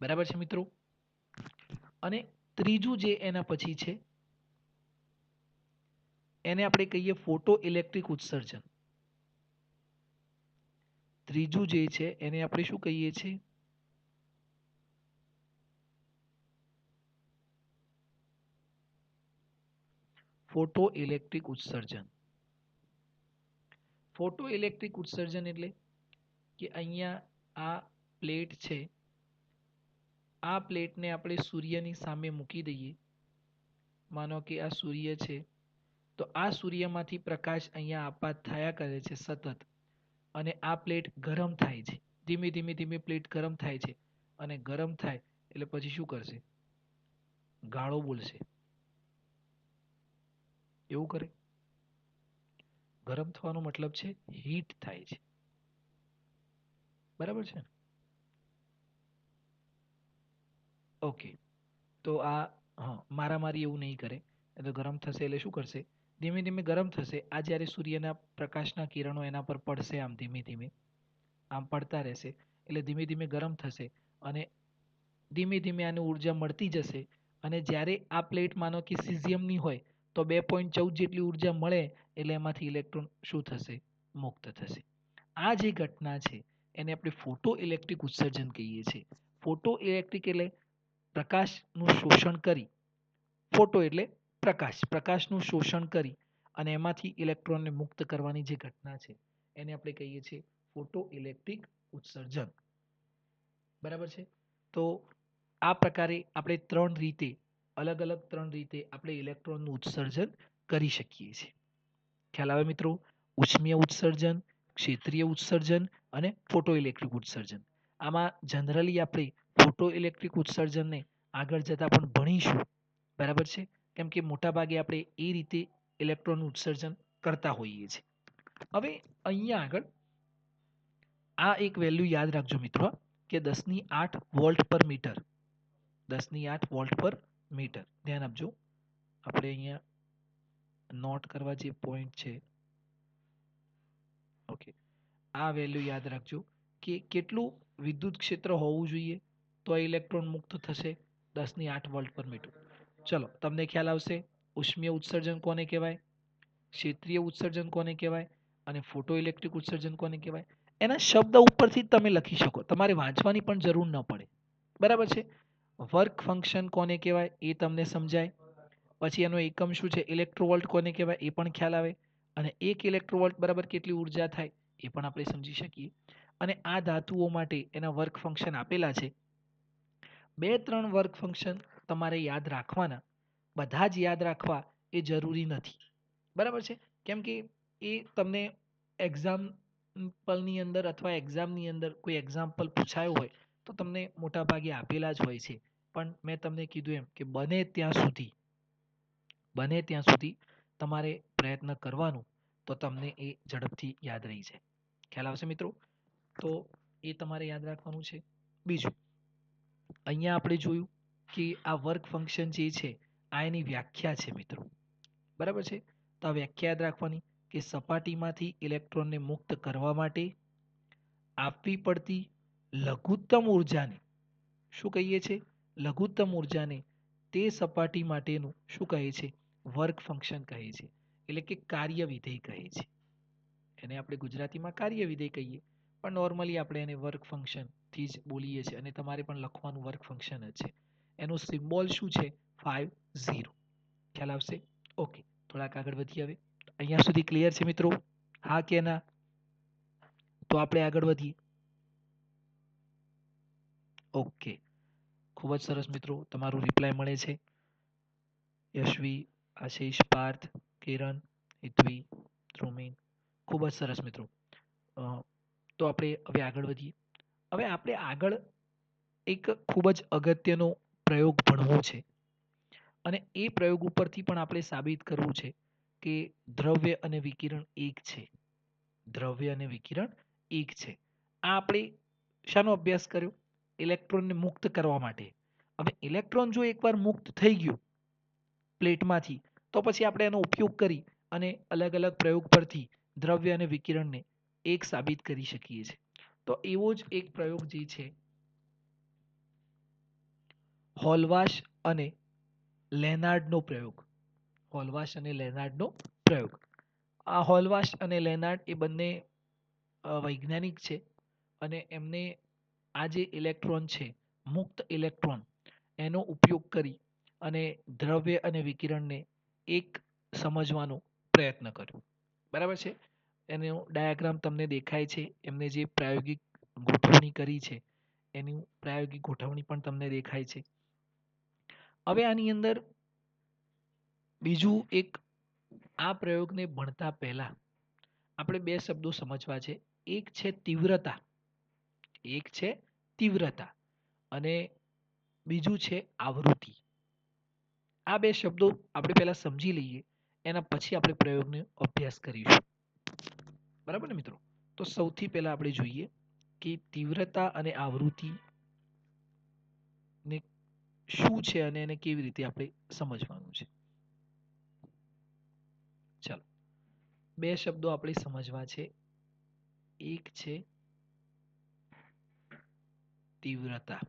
બરાબર છે મિત્રો. અને ત્રીજું જે એના પછી છે એને આપણે કહીએ ફોટો ઇલેક્ટ્રિક ઉત્સર્જન. ત્રીજું જે છે એને આપણે શું કહીએ છીએ? ફોટો ઇલેક્ટ્રિક ઉત્સર્જન. ફોટો ઇલેક્ટ્રિક ઉત્સર્જન એટલે કે અહીંયા આ પ્લેટ છે, આ પ્લેટને આપણે સૂર્યની સામે મૂકી દઈએ. માનો કે આ સૂર્ય છે, તો આ સૂર્યમાંથી પ્રકાશ અહીંયા આપાત થયા કરે છે સતત, અને આ પ્લેટ ગરમ થાય છે. ધીમે ધીમે ધીમે પ્લેટ ગરમ થાય છે, અને ગરમ થાય એટલે પછી શું કરશે? ગાળો બોલશે. એવું કરે. ગરમ થવાનો મતલબ છે હીટ થાય છે. બરાબર છે. ઓકે, તો આ મારામારી એવું નહીં કરે. એ તો ગરમ થશે એટલે શું કરશે, ધીમે ધીમે ગરમ થશે. આ જ્યારે સૂર્યના પ્રકાશના કિરણો એના પર પડશે, આમ ધીમે ધીમે આમ પડતા રહેશે એટલે ધીમે ધીમે ગરમ થશે અને ધીમે ધીમે આને ઉર્જા મળતી જશે. અને જ્યારે આ પ્લેટ માનો કે સિઝિયમની હોય તો 2.14 જેટલી ઉર્જા મળે એટલે એમાંથી ઇલેક્ટ્રોન શું થશે, મુક્ત થશે. આ જે ઘટના છે એને આપણે ફોટો ઇલેક્ટ્રિક ઉત્સર્જન કહીએ છીએ. ફોટો ઇલેક્ટ્રિક એટલે પ્રકાશનું શોષણ કરી, ફોટો એટલે પ્રકાશનું શોષણ કરી અને એમાંથી ઇલેક્ટ્રોનને મુક્ત કરવાની જે ઘટના છે એને આપણે કહીએ છીએ ફોટો ઇલેક્ટ્રિક ઉત્સર્જન. બરાબર છે. તો આ પ્રકારે આપણે અલગ અલગ ત્રણ રીતે આપણે ઇલેક્ટ્રોનનું ઉત્સર્જન કરી શકીએ છીએ. ખ્યાલ આવે મિત્રો? ઉષ્મીય ઉત્સર્જન, ક્ષેત્રીય ઉત્સર્જન અને ફોટો ઇલેક્ટ્રિક ઉત્સર્જન. આમાં જનરલી આપણે ફોટો ઇલેક્ટ્રિક ઉત્સર્જનને આગળ જતાં પણ ભણીશું. બરાબર છે. કેમ કે મોટા ભાગે આપણે એ રીતે ઇલેક્ટ્રોનનું ઉત્સર્જન કરતા હોઈએ છીએ. હવે અહીંયા આગળ આ એક વેલ્યુ યાદ રાખજો મિત્રો, કે 10⁸ વોલ્ટ પર મીટર. 10⁸ વોલ્ટ પર મીટર. ધ્યાન આપજો. આપણે અહીંયા નોટ કરવા જે પોઈન્ટ છે, ઓકે, આ વેલ્યુ યાદ રાખજો કે કેટલું વિદ્યુત ક્ષેત્ર હોવું જોઈએ તો આ ઇલેક્ટ્રોન મુક્ત થશે, 10⁸ વોલ્ટ પર મીટર. ચલો, તમને ખ્યાલ આવશે ઉષ્મીય ઉત્સર્જન કોને કહેવાય, ક્ષેત્રીય ઉત્સર્જન કોને કહેવાય અને ફોટો ઇલેક્ટ્રિક ઉત્સર્જન કોને કહેવાય. એના શબ્દ ઉપરથી જ તમે લખી શકો, તમારે વાંચવાની પણ જરૂર ન પડે. બરાબર છે. વર્ક ફંક્શન કોને કહેવાય એ તમને સમજાય. પછી એનો એકમ શું છે, ઇલેક્ટ્રોવોલ્ટ કોને કહેવાય એ પણ ખ્યાલ આવે. અને 1 ઇલેક્ટ્રોવોલ્ટ બરાબર કેટલી ઉર્જા થાય એ પણ આપણે સમજી શકીએ. અને આ ધાતુઓ માટે એના વર્ક ફંક્શન આપેલા છે. 2-3 વર્ક ફંક્શન તમારે યાદ રાખવાના. બધા જ યાદ રાખવા એ જરૂરી નથી. બરાબર છે. કેમ કે એ તમને એક્ઝામ્પલની અંદર અથવા એક્ઝામની અંદર કોઈ એક્ઝામ્પલ પૂછાયો હોય તો તમને મોટા ભાગે આપેલા જ હોય છે. પણ મેં તમને કીધું એમ કે બને ત્યાં સુધી તમારે પ્રયત્ન કરવાનું, તો તમને એ ઝડપથી યાદ રહી જાય. ખ્યાલ આવશે મિત્રો? તો એ તમારે યાદ રાખવાનું છે. બીજું, અહીંયા આપણે જોયું કે આ વર્ક ફંક્શન જે છે આ એની વ્યાખ્યા છે મિત્રો. બરાબર છે. તો આ વ્યાખ્યા યાદ રાખવાની કે સપાટીમાંથી ઇલેક્ટ્રોનને મુક્ત કરવા માટે આપવી પડતી લઘુત્તમ ઉર્જાને શું કહીએ છીએ? લઘુત્તમ ઉર્જાને તે સપાટી માટેનું શું કહે છે? વર્ક ફંક્શન કહે છે. એટલે કે કાર્ય વિધેય કહે છે. એને આપણે ગુજરાતીમાં કાર્ય વિધેય કહીએ, પણ નોર્મલી આપણે એને વર્ક ફંક્શન થી જ બોલીએ છીએ. અને તમારે પણ લખવાનું વર્ક ફંક્શન જ છે. એનું સિમ્બોલ શું છે? 50. ખ્યાલ આવશે? ઓકે, થોડાક આગળ વધીએ. હવે અહીંયા સુધી ક્લિયર છે મિત્રો? હા કે ના? તો આપણે આગળ વધીએ. ઓકે, ખૂબ જ સરસ મિત્રો, તમારું રિપ્લાય મળે છે. યશવી, આશીષ, પાર્થ, કિરણ, હિતવી, ધ્રુમિન, ખૂબ જ સરસ મિત્રો. તો આપણે હવે આગળ વધીએ. હવે આપણે આગળ એક ખૂબ જ અગત્યનો પ્રયોગ ભણવો છે. અને એ પ્રયોગ ઉપરથી પણ આપણે સાબિત કરવું છે કે દ્રવ્ય અને વિકિરણ એક છે. દ્રવ્ય અને વિકિરણ એક છે. આ આપણે શાનો અભ્યાસ કર્યો? ઇલેક્ટ્રોનને મુક્ત કરવા માટે. હવે ઇલેક્ટ્રોન જો એકવાર મુક્ત થઈ ગયું પ્લેટમાંથી, તો પછી આપણે એનો ઉપયોગ કરી અને અલગ અલગ પ્રયોગ પરથી દ્રવ્ય અને વિકિરણને એક સાબિત કરી શકીએ છીએ. તો એવો જ એક પ્રયોગ જે છે, હોલવાશ અને લેનાર્ડનો પ્રયોગ. હોલવાશ અને લેનાર્ડનો પ્રયોગ. આ હોલવાશ અને લેનાર્ડ એ બંને વૈજ્ઞાનિક છે અને એમને આ જે ઇલેક્ટ્રોન છે, મુક્ત ઇલેક્ટ્રોન, એનો ઉપયોગ કરી અને દ્રવ્ય અને વિકિરણને એક સમજવાનો પ્રયત્ન કર્યો. બરાબર છે. એનો ડાયાગ્રામ તમને દેખાય છે. એમને જે પ્રાયોગિક ગોઠવણી કરી છે એની પ્રાયોગિક ગોઠવણી પણ તમને દેખાય છે. હવે આની અંદર બીજું એક, આ પ્રયોગને ભણતા પહેલા આપણે 2 શબ્દો સમજવા છે. એક છે તીવ્રતા અને બીજું છે આવૃત્તિ. આ 2 શબ્દો આપણે પહેલા સમજી લઈએ, એના પછી આપણે પ્રયોગનો અભ્યાસ કરીશું. બરાબર ને મિત્રો? તો સૌથી પહેલા આપણે જોઈએ કે તીવ્રતા અને આવૃત્તિ ને શું છે અને એને કેવી રીતે આપણે સમજવાનું છે. ચાલો, બે શબ્દો આપણે સમજવા છે. એક છે તીવ્રતા.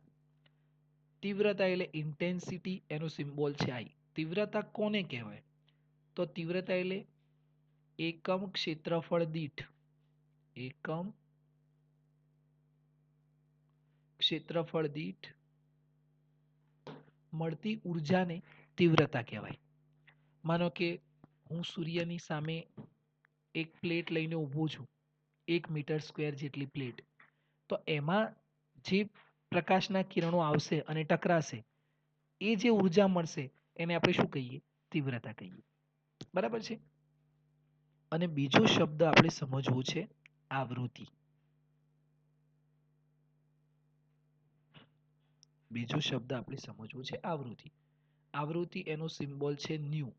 તીવ્રતા એટલે ઇન્ટેન્સિટી, એનો સિમ્બોલ છે I. તીવ્રતા કોને કહેવાય? તો તીવ્રતા એટલે એકમ ક્ષેત્રફળ દીઠ, એકમ ક્ષેત્રફળ દીઠ મળતી ઉર્જાને તીવ્રતા કહેવાય. માનો કે હું સૂર્યની સામે એક પ્લેટ લઈને ઊભો છું, 1 મીટર સ્ક્વેર જેટલી પ્લેટ, તો એમાં જે પ્રકાશના કિરણો આવશે અને ટકરાશે, એ જે ઉર્જા મળશે એને આપણે શું કહીએ? તીવ્રતા કહીએ. બરાબર છે. અને બીજો શબ્દ આપણે સમજવો છે આવૃત્તિ. બીજો શબ્દ આપણે સમજવો છે આવૃત્તિ. આવૃત્તિ એનો સિમ્બોલ છે ન્યુ.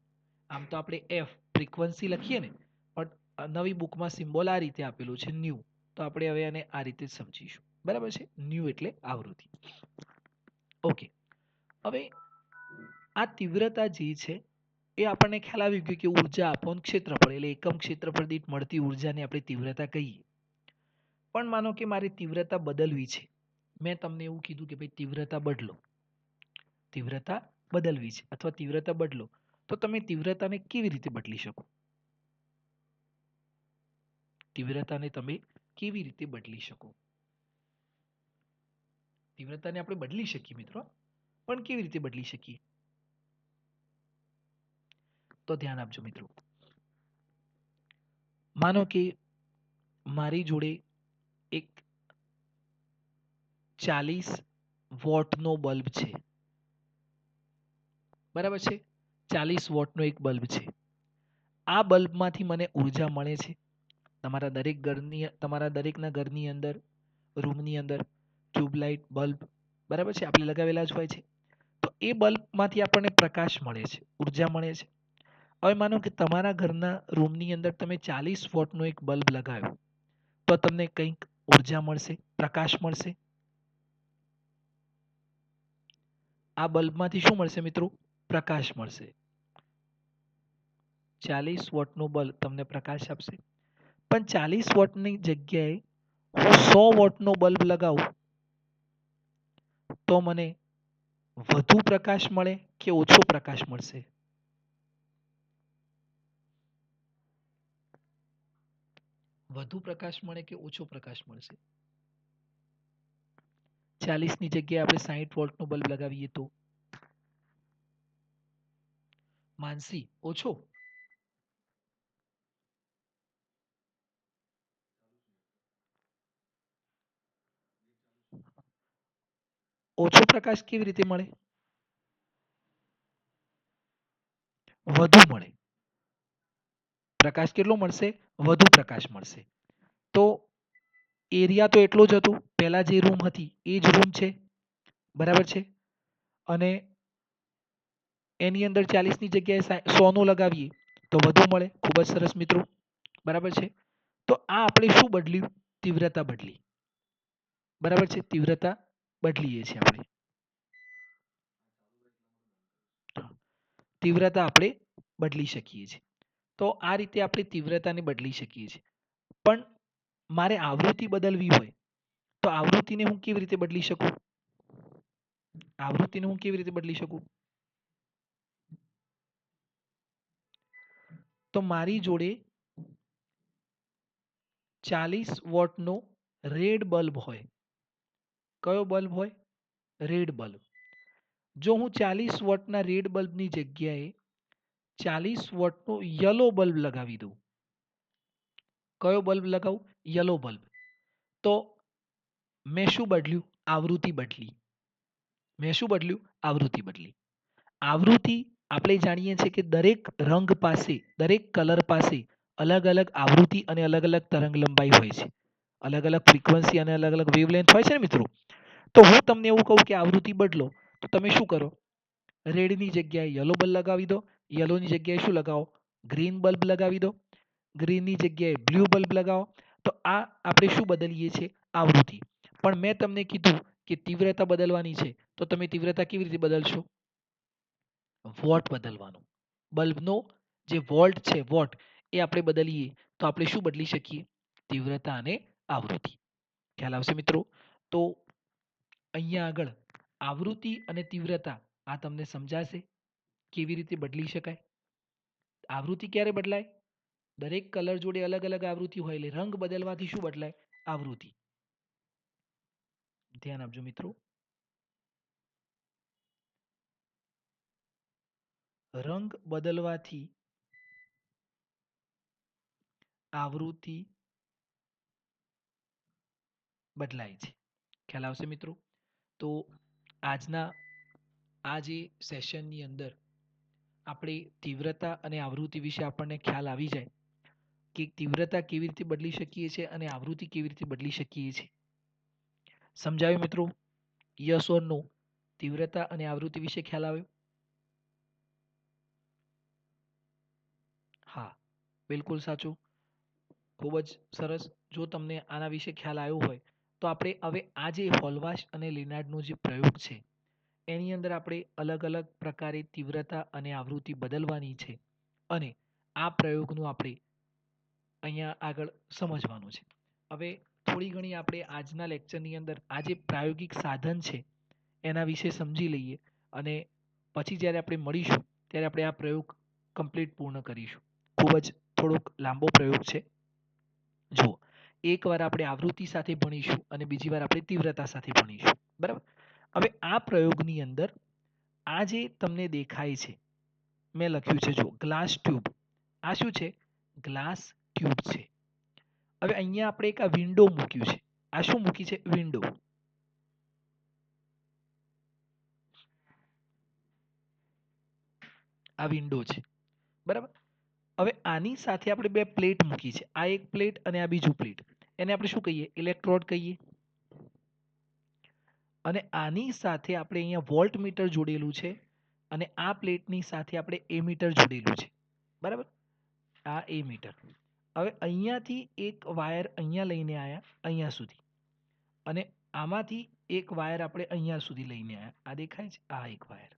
આમ તો આપણે એફ ફ્રીક્વન્સી લખીએ ને, પણ નવી બુકમાં સિમ્બોલ આ રીતે આપેલું છે ન્યુ. તો આપણે હવે આને આ રીતે સમજીશું. બરાબર છે. ન્યુ એટલે આવૃત્તિ. ઓકે, હવે આ તીવ્રતા જે છે એ આપણને ખ્યાલ આવી ગયો કે ઉર્જા અપોન ક્ષેત્રફળ, એટલે એકમ ક્ષેત્રફળ દીઠ મળતી ઉર્જાને આપણે તીવ્રતા કહીએ. પણ માનો કે મારે તીવ્રતા બદલવી છે. મેં તમને એવું કીધું કે ભાઈ તીવ્રતા બદલો, તીવ્રતા બદલવી છે અથવા તીવ્રતા બદલો, તો તમે તીવ્રતાને કેવી રીતે બદલી શકો? તીવ્રતાને તમે કેવી રીતે બદલી શકો? તીવ્રતાને આપણે બદલી શકીએ મિત્રો, પણ કેવી રીતે બદલી શકીએ? તો ધ્યાન આપજો મિત્રો. માનો કે મારી જોડે એક 40 વોટનો બલ્બ છે. બરાબર છે. 40 વોટનો એક બલ્બ છે. આ બલ્બમાંથી મને ઉર્જા મળે છે. તમારા દરેકના ઘરની અંદર, રૂમની અંદર ટ્યુબલાઇટ, બલ્બ બરાબર છે, આપણે લગાવેલા જ હોય છે. તો એ બલ્બમાંથી આપણને પ્રકાશ મળે છે, ઉર્જા મળે છે. હવે માનો કે તમારા ઘરના રૂમની અંદર તમે 40 વોટનો એક બલ્બ લગાવ્યો, તો તમને કંઈક ઉર્જા મળશે, પ્રકાશ મળશે. આ બલ્બમાંથી શું મળશે મિત્રો? પ્રકાશ મળશે. 40 વોટનો બલ્બ તમને પ્રકાશ આપશે. પણ 40 વોટની જગ્યાએ હું 100 વોટનો બલ્બ લગાવું તો મને વધુ પ્રકાશ મળે કે ઓછો પ્રકાશ મળશે? વધુ પ્રકાશ મળે કે ઓછો પ્રકાશ મળશે? 40ની જગ્યાએ આપણે 60 વોલ્ટનો બલ્બ લગાવીએ તો? માનસી, ઓછો? ઓછો પ્રકાશ કેવી રીતે મળે? વધુ મળે. પ્રકાશ કેટલો મળશે? વધુ પ્રકાશ મળશે. તો એરિયા તો એટલો જ હતો, પહેલા જે રૂમ હતી એ જ રૂમ છે. બરાબર છે. અને એની અંદર 40ની જગ્યાએ 100નો લગાવીએ તો વધુ મળે. ખૂબ જ સરસ મિત્રો. બરાબર છે. તો આ આપણે શું બદલ્યું? તીવ્રતા બદલી. બરાબર છે. તીવ્રતા બદલીએ છીએ આપણે. તીવ્રતા આપણે બદલી શકીએ છીએ. તો આ રીતે આપણે તીવ્રતાને બદલી શકીએ છીએ. પણ મારે આવૃત્તિ બદલવી હોય તો આવૃત્તિને હું કેવી રીતે બદલી શકું? આવૃત્તિને હું કેવી રીતે બદલી શકું? તો મારી જોડે 40 વોટનો રેડ બલ્બ હોય. કયો બલ્બ હોય? Red bulb. જો હું 40 વોટના રેડ બલ્બની જગ્યાએ 40 વોટનો યલો બલ્બ લગાવી દઉં. કયો બલ્બ લગાવું? Yellow bulb. તો મેં શું બદલ્યું? આવૃત્તિ બદલી. મેં શું બદલ્યું? આવૃત્તિ બદલી. આવૃત્તિ આપણે જાણીએ છીએ કે દરેક રંગ પાસે, દરેક કલર પાસે અલગ અલગ આવૃત્તિ અને અલગ અલગ તરંગ લંબાઈ હોય છે. અલગ અલગ ફ્રીક્વન્સી અને અલગ અલગ વેવલેન્થ હોય છે ને મિત્રો. તો હું તમને એવું કહું કે આવૃત્તિ બદલો, તો તમે શું કરો? રેડની જગ્યાએ યલો બલ્બ લગાવી દો. યલોની જગ્યાએ શું લગાવો? ગ્રીન બલ્બ લગાવી દો. ગ્રીનની જગ્યાએ બ્લુ બલ્બ લગાવો. તો આ આપણે શું બદલીએ છીએ? આવૃત્તિ. પણ મેં તમને કીધું કે તીવ્રતા બદલવાની છે તો તમે તીવ્રતા કેવી રીતે બદલશો? વોટ બદલવાનું. બલ્બનો જે વોલ્ટ છે વોટ એ આપણે બદલીએ તો આપણે શું બદલી શકીએ? તીવ્રતા અને આવૃત્તિ. ખ્યાલ આવશે મિત્રો? તો અહીંયા આગળ આવૃત્તિ અને તીવ્રતા આ તમને સમજાશે કેવી રીતે બદલી શકાય. આવૃત્તિ ક્યારે બદલાય? દરેક કલર જોડે અલગ અલગ આવૃત્તિ હોય એટલે રંગ બદલવાથી શું બદલાય? આવૃત્તિ. ધ્યાન આપજો મિત્રો. રંગ બદલવાથી આવૃત્તિ બદલાય છે. ખ્યાલ આવશે મિત્રો? તો આજના આ જે સેશનની અંદર આપણે તીવ્રતા અને આવૃત્તિ વિશે આપણને ખ્યાલ આવી જાય કે તીવ્રતા કેવી રીતે બદલી શકીએ છીએ અને આવૃત્તિ કેવી રીતે બદલી શકીએ છીએ. સમજાયું મિત્રો? યસ ઓર નો? તીવ્રતા અને આવૃત્તિ વિશે ખ્યાલ આવ્યો? હા, બિલકુલ સાચું. ખૂબ જ સરસ. જો તમને આના વિશે ખ્યાલ આવ્યો હોય તો આપણે હવે આ જે હોલવાશ અને લિનાર્ડનો જે પ્રયોગ છે એની અંદર આપણે અલગ અલગ પ્રકારે તીવ્રતા અને આવૃત્તિ બદલવાની છે અને આ પ્રયોગનું આપણે અહીંયા આગળ સમજવાનું છે. હવે થોડી ઘણી આપણે આજના લેક્ચરની અંદર આ જે પ્રાયોગિક સાધન છે એના વિશે સમજી લઈએ અને પછી જ્યારે આપણે મળીશું ત્યારે આપણે આ પ્રયોગ કમ્પ્લીટ પૂર્ણ કરીશું. ખૂબ જ થોડોક લાંબો પ્રયોગ છે. જુઓ, એકવાર આપણે આવૃત્તિ સાથે ભણીશું અને બીજી વાર આપણે તીવ્રતા સાથે ભણીશું. બરાબર? હવે આ પ્રયોગની અંદર આ જે તમને દેખાય છે મેં લખ્યું છે જો ગ્લાસ ટ્યુબ. આ શું છે? ગ્લાસ ટ્યુબ છે. હવે અહીંયા આપણે એક આ વિન્ડો મૂક્યું છે. આ શું મૂકી છે? વિન્ડો. આ વિન્ડો છે. બરાબર? હવે આની સાથે આપણે બે પ્લેટ મૂકી છે. આ એક પ્લેટ અને આ બીજું પ્લેટ. એને આપણે શું કહીએ? ઇલેક્ટ્રોડ કહીએ. અને આની સાથે આપણે અહીંયા વોલ્ટ મીટર જોડેલું છે અને આ પ્લેટની સાથે આપણે એમીટર જોડેલું છે. બરાબર? આ એમીટર. હવે અહીંયાથી એક વાયર અહીંયા લઈને આવ્યા અહીંયા સુધી અને આમાંથી એક વાયર આપણે અહીંયા સુધી લઈને આવ્યા. આ દેખાય છે? આ એક વાયર.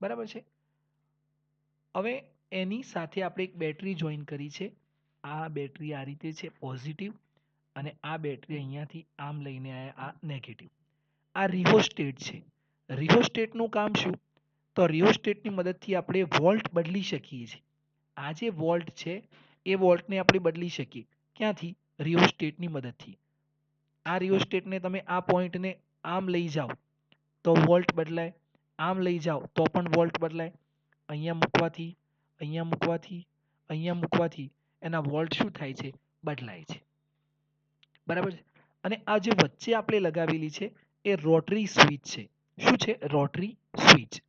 બરાબર છે? હવે એની સાથે આપણે એક બેટરી જોઈન કરી છે. આ બેટરી આ રીતે છે પોઝિટિવ અને આ બેટરી અહીંયાથી આમ લઈને આવ્યા આ નેગેટિવ. આ રિહોસ્ટેટ છે. રિહોસ્ટેટનું કામ શું? તો રિહોસ્ટેટની મદદથી આપણે વોલ્ટ બદલી શકીએ છીએ. આ જે વોલ્ટ છે એ વોલ્ટને આપણે બદલી શકીએ. ક્યાંથી? રિહોસ્ટેટની મદદથી. આ રિહોસ્ટેટને તમે આ પોઈન્ટને આમ લઈ જાઓ તો વોલ્ટ બદલાય. આમ લઈ જાઓ તો પણ વોલ્ટ બદલાય. અહીંયા મૂકવાથી, અહીંયા મૂકવાથી, અહીંયા મૂકવાથી એના વોલ્ટ શું થાય છે? બદલાય છે. બરાબર છે? અને આ જે વચ્ચે આપણે લગાવેલી છે એ રોટરી સ્વિચ છે. શું છે? Rotary switch.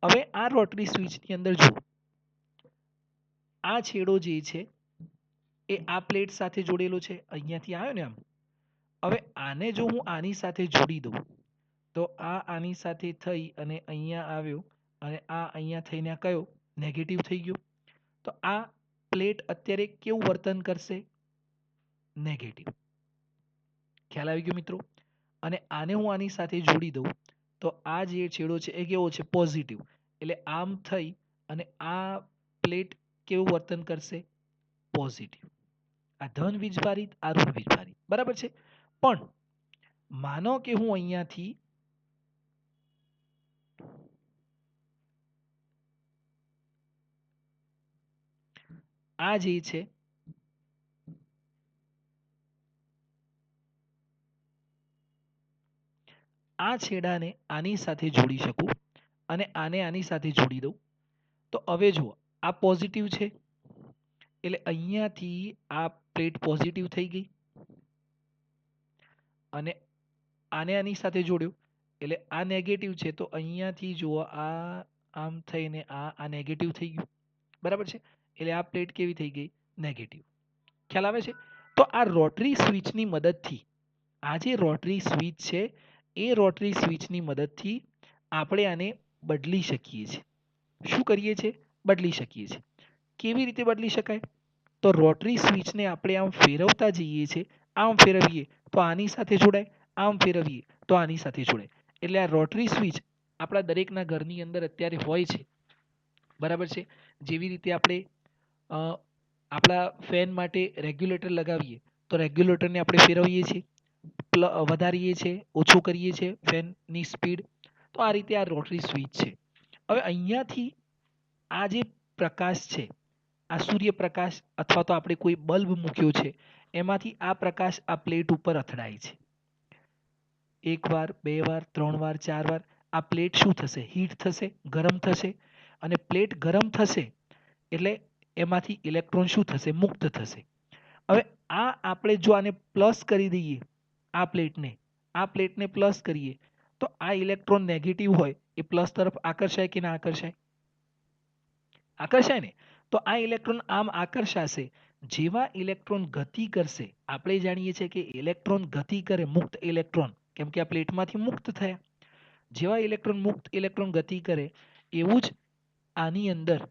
હવે આ રોટરી સ્વિચની અંદર જુઓ, આ છેડો જે છે એ આ પ્લેટ સાથે જોડેલો છે. અહીંયાથી આવ્યો ને આમ. હવે આને જો હું આની સાથે જોડી દઉં તો આ આની સાથે થઈ અને અહીંયા આવ્યો અને આ અહીંયા થઈને કયો? નેગેટિવ થઈ ગયો. તો આ પ્લેટ અત્યારે કેવું વર્તન કરશે? નેગેટિવ. ખ્યાલ આવી ગયો મિત્રો? અને આને હું આની સાથે જોડી દઉં તો આ જે છેડો છે એ કેવો છે? પોઝિટિવ. એટલે આમ થઈ અને આ પ્લેટ કેવું વર્તન કરશે? પોઝિટિવ. આ ધન વીજભારિત, આ ઋણ વીજભારિત. બરાબર છે? પણ માનો કે હું અહીંયાથી આ જે છે આ છેડાને આની સાથે જોડી શકું અને આને આની સાથે જોડી દઉં તો હવે જુઓ આ પોઝિટિવ છે એટલે અહીંયાથી આ પ્લેટ પોઝિટિવ થઈ ગઈ અને આને આની સાથે જોડ્યો એટલે આ નેગેટિવ છે તો અહીંયાથી જુઓ આ આમ થઈને આ નેગેટિવ થઈ ગયું. બરાબર છે? એટલે આ પ્લેટ કેવી થઈ ગઈ? નેગેટિવ. ખ્યાલ આવે છે? તો આ રોટરી સ્વિચની મદદથી આ જે રોટરી સ્વિચ છે એ રોટરી સ્વિચની મદદથી આપણે આને બદલી શકીએ છીએ. શું કરીએ છીએ? બદલી શકીએ છીએ. કેવી રીતે બદલી શકાય? તો રોટરી સ્વિચને આપણે આમ ફેરવતા જઈએ છીએ. આમ ફેરવીએ તો આની સાથે જોડાય, આમ ફેરવીએ તો આની સાથે જોડે. એટલે આ રોટરી સ્વિચ આપણા દરેકના ઘરની અંદર અત્યારે હોય છે, બરાબર છે. જેવી રીતે આપણે આપણા ફેન માટે રેગ્યુલેટર લગાવીએ તો રેગ્યુલેટરને આપણે ફેરવીએ છીએ, વધારીએ છીએ, ઓછું કરીએ છીએ ફેનની સ્પીડ. તો આ રીતે આ રોટરી સ્વિચ છે. હવે અહીંયાથી આ જે પ્રકાશ છે, આ સૂર્યપ્રકાશ અથવા તો આપણે કોઈ બલ્બ મૂક્યો છે, એમાંથી આ પ્રકાશ આ પ્લેટ ઉપર અથડાય છે. એક વાર, બે વાર, 3 વાર, 4 વાર આ પ્લેટ શું થશે? હીટ થશે, ગરમ થશે. અને પ્લેટ ગરમ થશે એટલે એમાંથી ઇલેક્ટ્રોન શું થશે? મુક્ત થશે. હવે આ આપણે જો આને પ્લસ કરી દઈએ, આ પ્લેટને પ્લસ કરીએ તો આ ઇલેક્ટ્રોન નેગેટિવ હોય એ પ્લસ તરફ આકર્ષાય કે ના આકર્ષાય? આકર્ષાય ને. તો આ ઇલેક્ટ્રોન આમ આકર્ષાશે. જેવા ઇલેક્ટ્રોન ગતિ કરશે, આપણે જાણીએ છીએ કે ઇલેક્ટ્રોન ગતિ કરે, મુક્ત ઇલેક્ટ્રોન, કેમ કે આ પ્લેટમાંથી મુક્ત થયા. જેવા મુક્ત ઇલેક્ટ્રોન ગતિ કરે એવું જ આની અંદર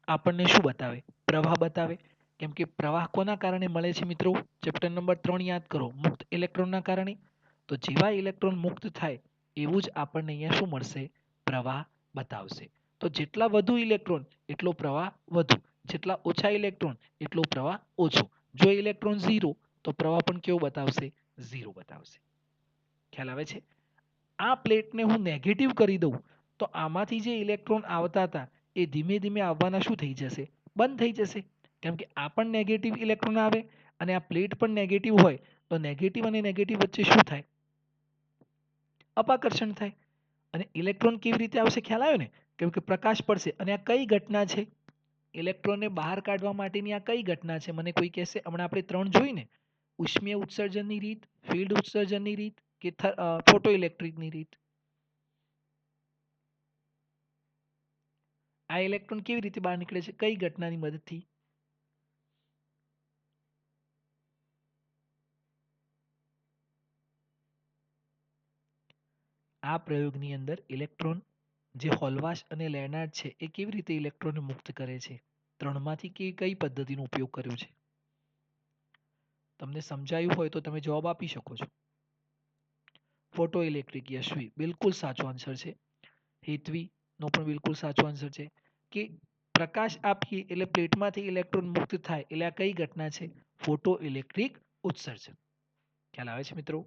આપણને શું બતાવે? પ્રવાહ બતાવે. કેમ કે પ્રવાહ કોના કારણે મળે છે મિત્રો? ચેપ્ટર નંબર 3 યાદ કરો, મુક્ત ઇલેક્ટ્રોનના કારણે. તો જેવા ઇલેક્ટ્રોન મુક્ત થાય એવું જ આપણને અહીંયા શું મળશે? પ્રવાહ બતાવશે. તો જેટલા વધુ ઇલેક્ટ્રોન એટલો પ્રવાહ વધુ, જેટલા ઓછા ઇલેક્ટ્રોન એટલો પ્રવાહ ઓછો. જો ઇલેક્ટ્રોન 0 તો પ્રવાહ પણ કેવો બતાવશે? 0 બતાવશે. ખ્યાલ આવે છે? આ પ્લેટને હું નેગેટિવ કરી દઉં તો આમાંથી જે ઇલેક્ટ્રોન આવતા હતા એ ધીમે ધીમે આવવાના શું થઈ જશે? બંધ થઈ જશે. કેમ કે આ પણ નેગેટિવ ઇલેક્ટ્રોન આવે અને આ પ્લેટ પણ નેગેટિવ હોય તો નેગેટિવ અને નેગેટિવ વચ્ચે શું થાય? અપાકર્ષણ થાય. અને ઇલેક્ટ્રોન કેવી રીતે આવશે? ખ્યાલ આવ્યો ને? કેમ કે પ્રકાશ પડશે. અને આ કઈ ઘટના છે? ઇલેક્ટ્રોનને બહાર કાઢવા માટેની આ કઈ ઘટના છે? મને કોઈ કહેશે? હમણાં આપણે 3 જોઈ ને, ઉષ્મીય ઉત્સર્જનની રીત, ફિલ્ડ ઉત્સર્જનની રીત કે ફોટો ઇલેક્ટ્રિકની રીત. આ ઇલેક્ટ્રોન કેવી રીતે બહાર નીકળે છે? કઈ ઘટનાની મદદથી? આ પ્રયોગની અંદર ઇલેક્ટ્રોન જે હોલવાશ અને લેનાર્ડ છે એ કેવી રીતે ઇલેક્ટ્રોનને મુક્ત કરે છે? 3માંથી કઈ પદ્ધતિનો ઉપયોગ કર્યો છે? તમને સમજાયું હોય તો તમે જવાબ આપી શકો છો. ફોટો ઇલેક્ટ્રિક, યશવી બિલકુલ સાચો આન્સર છે. હેતવી નો પણ બિલકુલ સાચો આન્સર છે કે પ્રકાશ આપીએ એટલે પ્લેટમાંથી ઇલેક્ટ્રોન મુક્ત થાય એટલે આ કઈ ઘટના છે? ફોટો ઇલેક્ટ્રિક ઉત્સર્જન. ખ્યાલ આવે છે મિત્રો?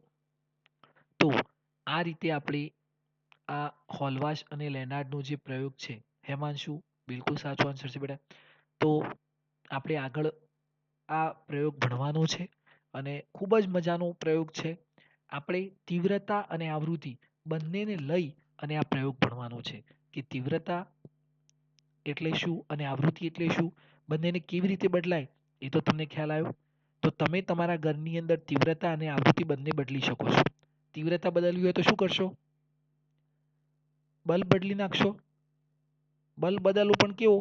તો આ રીતે આપણે આ હોલવાશ અને લેનાર્ડનો જે પ્રયોગ છે, હેમાંશુ બિલકુલ સાચો આન્સર છે બેટા. તો આપણે આગળ આ પ્રયોગ ભણવાનો છે અને ખૂબ જ મજાનો પ્રયોગ છે. આપણે તીવ્રતા અને આવૃત્તિ બંનેને લઈ અને આ પ્રયોગ ભણવાનો છે કે તીવ્રતા એટલે શું અને આવૃત્તિ એટલે શું, બંનેને કેવી રીતે બદલાય એ તો તમને ખ્યાલ આવ્યો. તો તમે તમારા ઘરની અંદર તીવ્રતા અને આવૃત્તિ બંને બદલી શકો છો. તીવ્રતા બદલવી હોય તો શું કરશો? બલ્બ બદલી નાખશો. બલ્બ બદલવું પણ કેવો?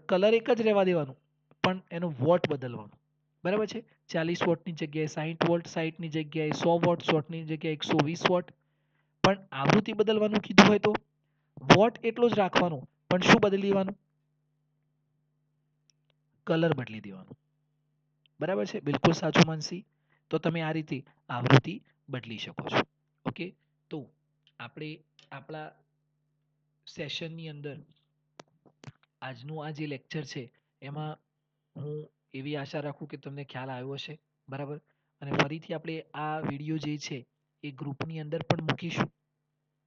કલર એક જ રહેવા દેવાનું પણ એનો વોટ બદલવાનો. બરાબર છે? 40 વોટની જગ્યાએ 60 વોટ, 60ની જગ્યાએ 100 વોટ, 100ની જગ્યાએ 120 વોટ. પણ આવૃત્તિ બદલવાનું કીધું હોય તો વોટ એટલો જ રાખવાનો પણ શું બદલી દેવાનું? કલર બદલી દેવાનો. બરાબર છે? બિલકુલ સાચું માનસી. તો તમે આ રીતે આવૃત્તિ બદલી શકો છો. ઓકે, તો આપણે આપણા સેશનની અંદર આજનું આ જે લેક્ચર છે એમાં હું એવી આશા રાખું કે તમને ખ્યાલ આવ્યો હશે. બરાબર? અને ફરીથી આપણે આ વિડીયો જે છે એ ગ્રુપની અંદર પણ મૂકીશું.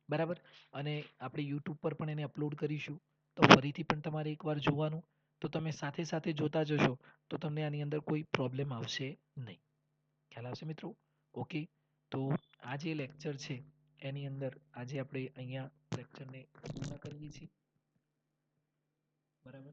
બરાબર? અને આપણે યુટ્યુબ પર પણ એને અપલોડ કરીશું. તો ફરીથી પણ તમારે એકવાર જોવાનું. તો તમે સાથે સાથે જોતા જશો તો તમને આની અંદર કોઈ પ્રોબ્લેમ આવશે નહીં. ખ્યાલ આવશે મિત્રો? ઓકે, તો આ જે લેક્ચર છે એની અંદર આજે આપણે અહીંયા લેક્ચરને પૂર્ણ કરીએ છીએ. બરાબર?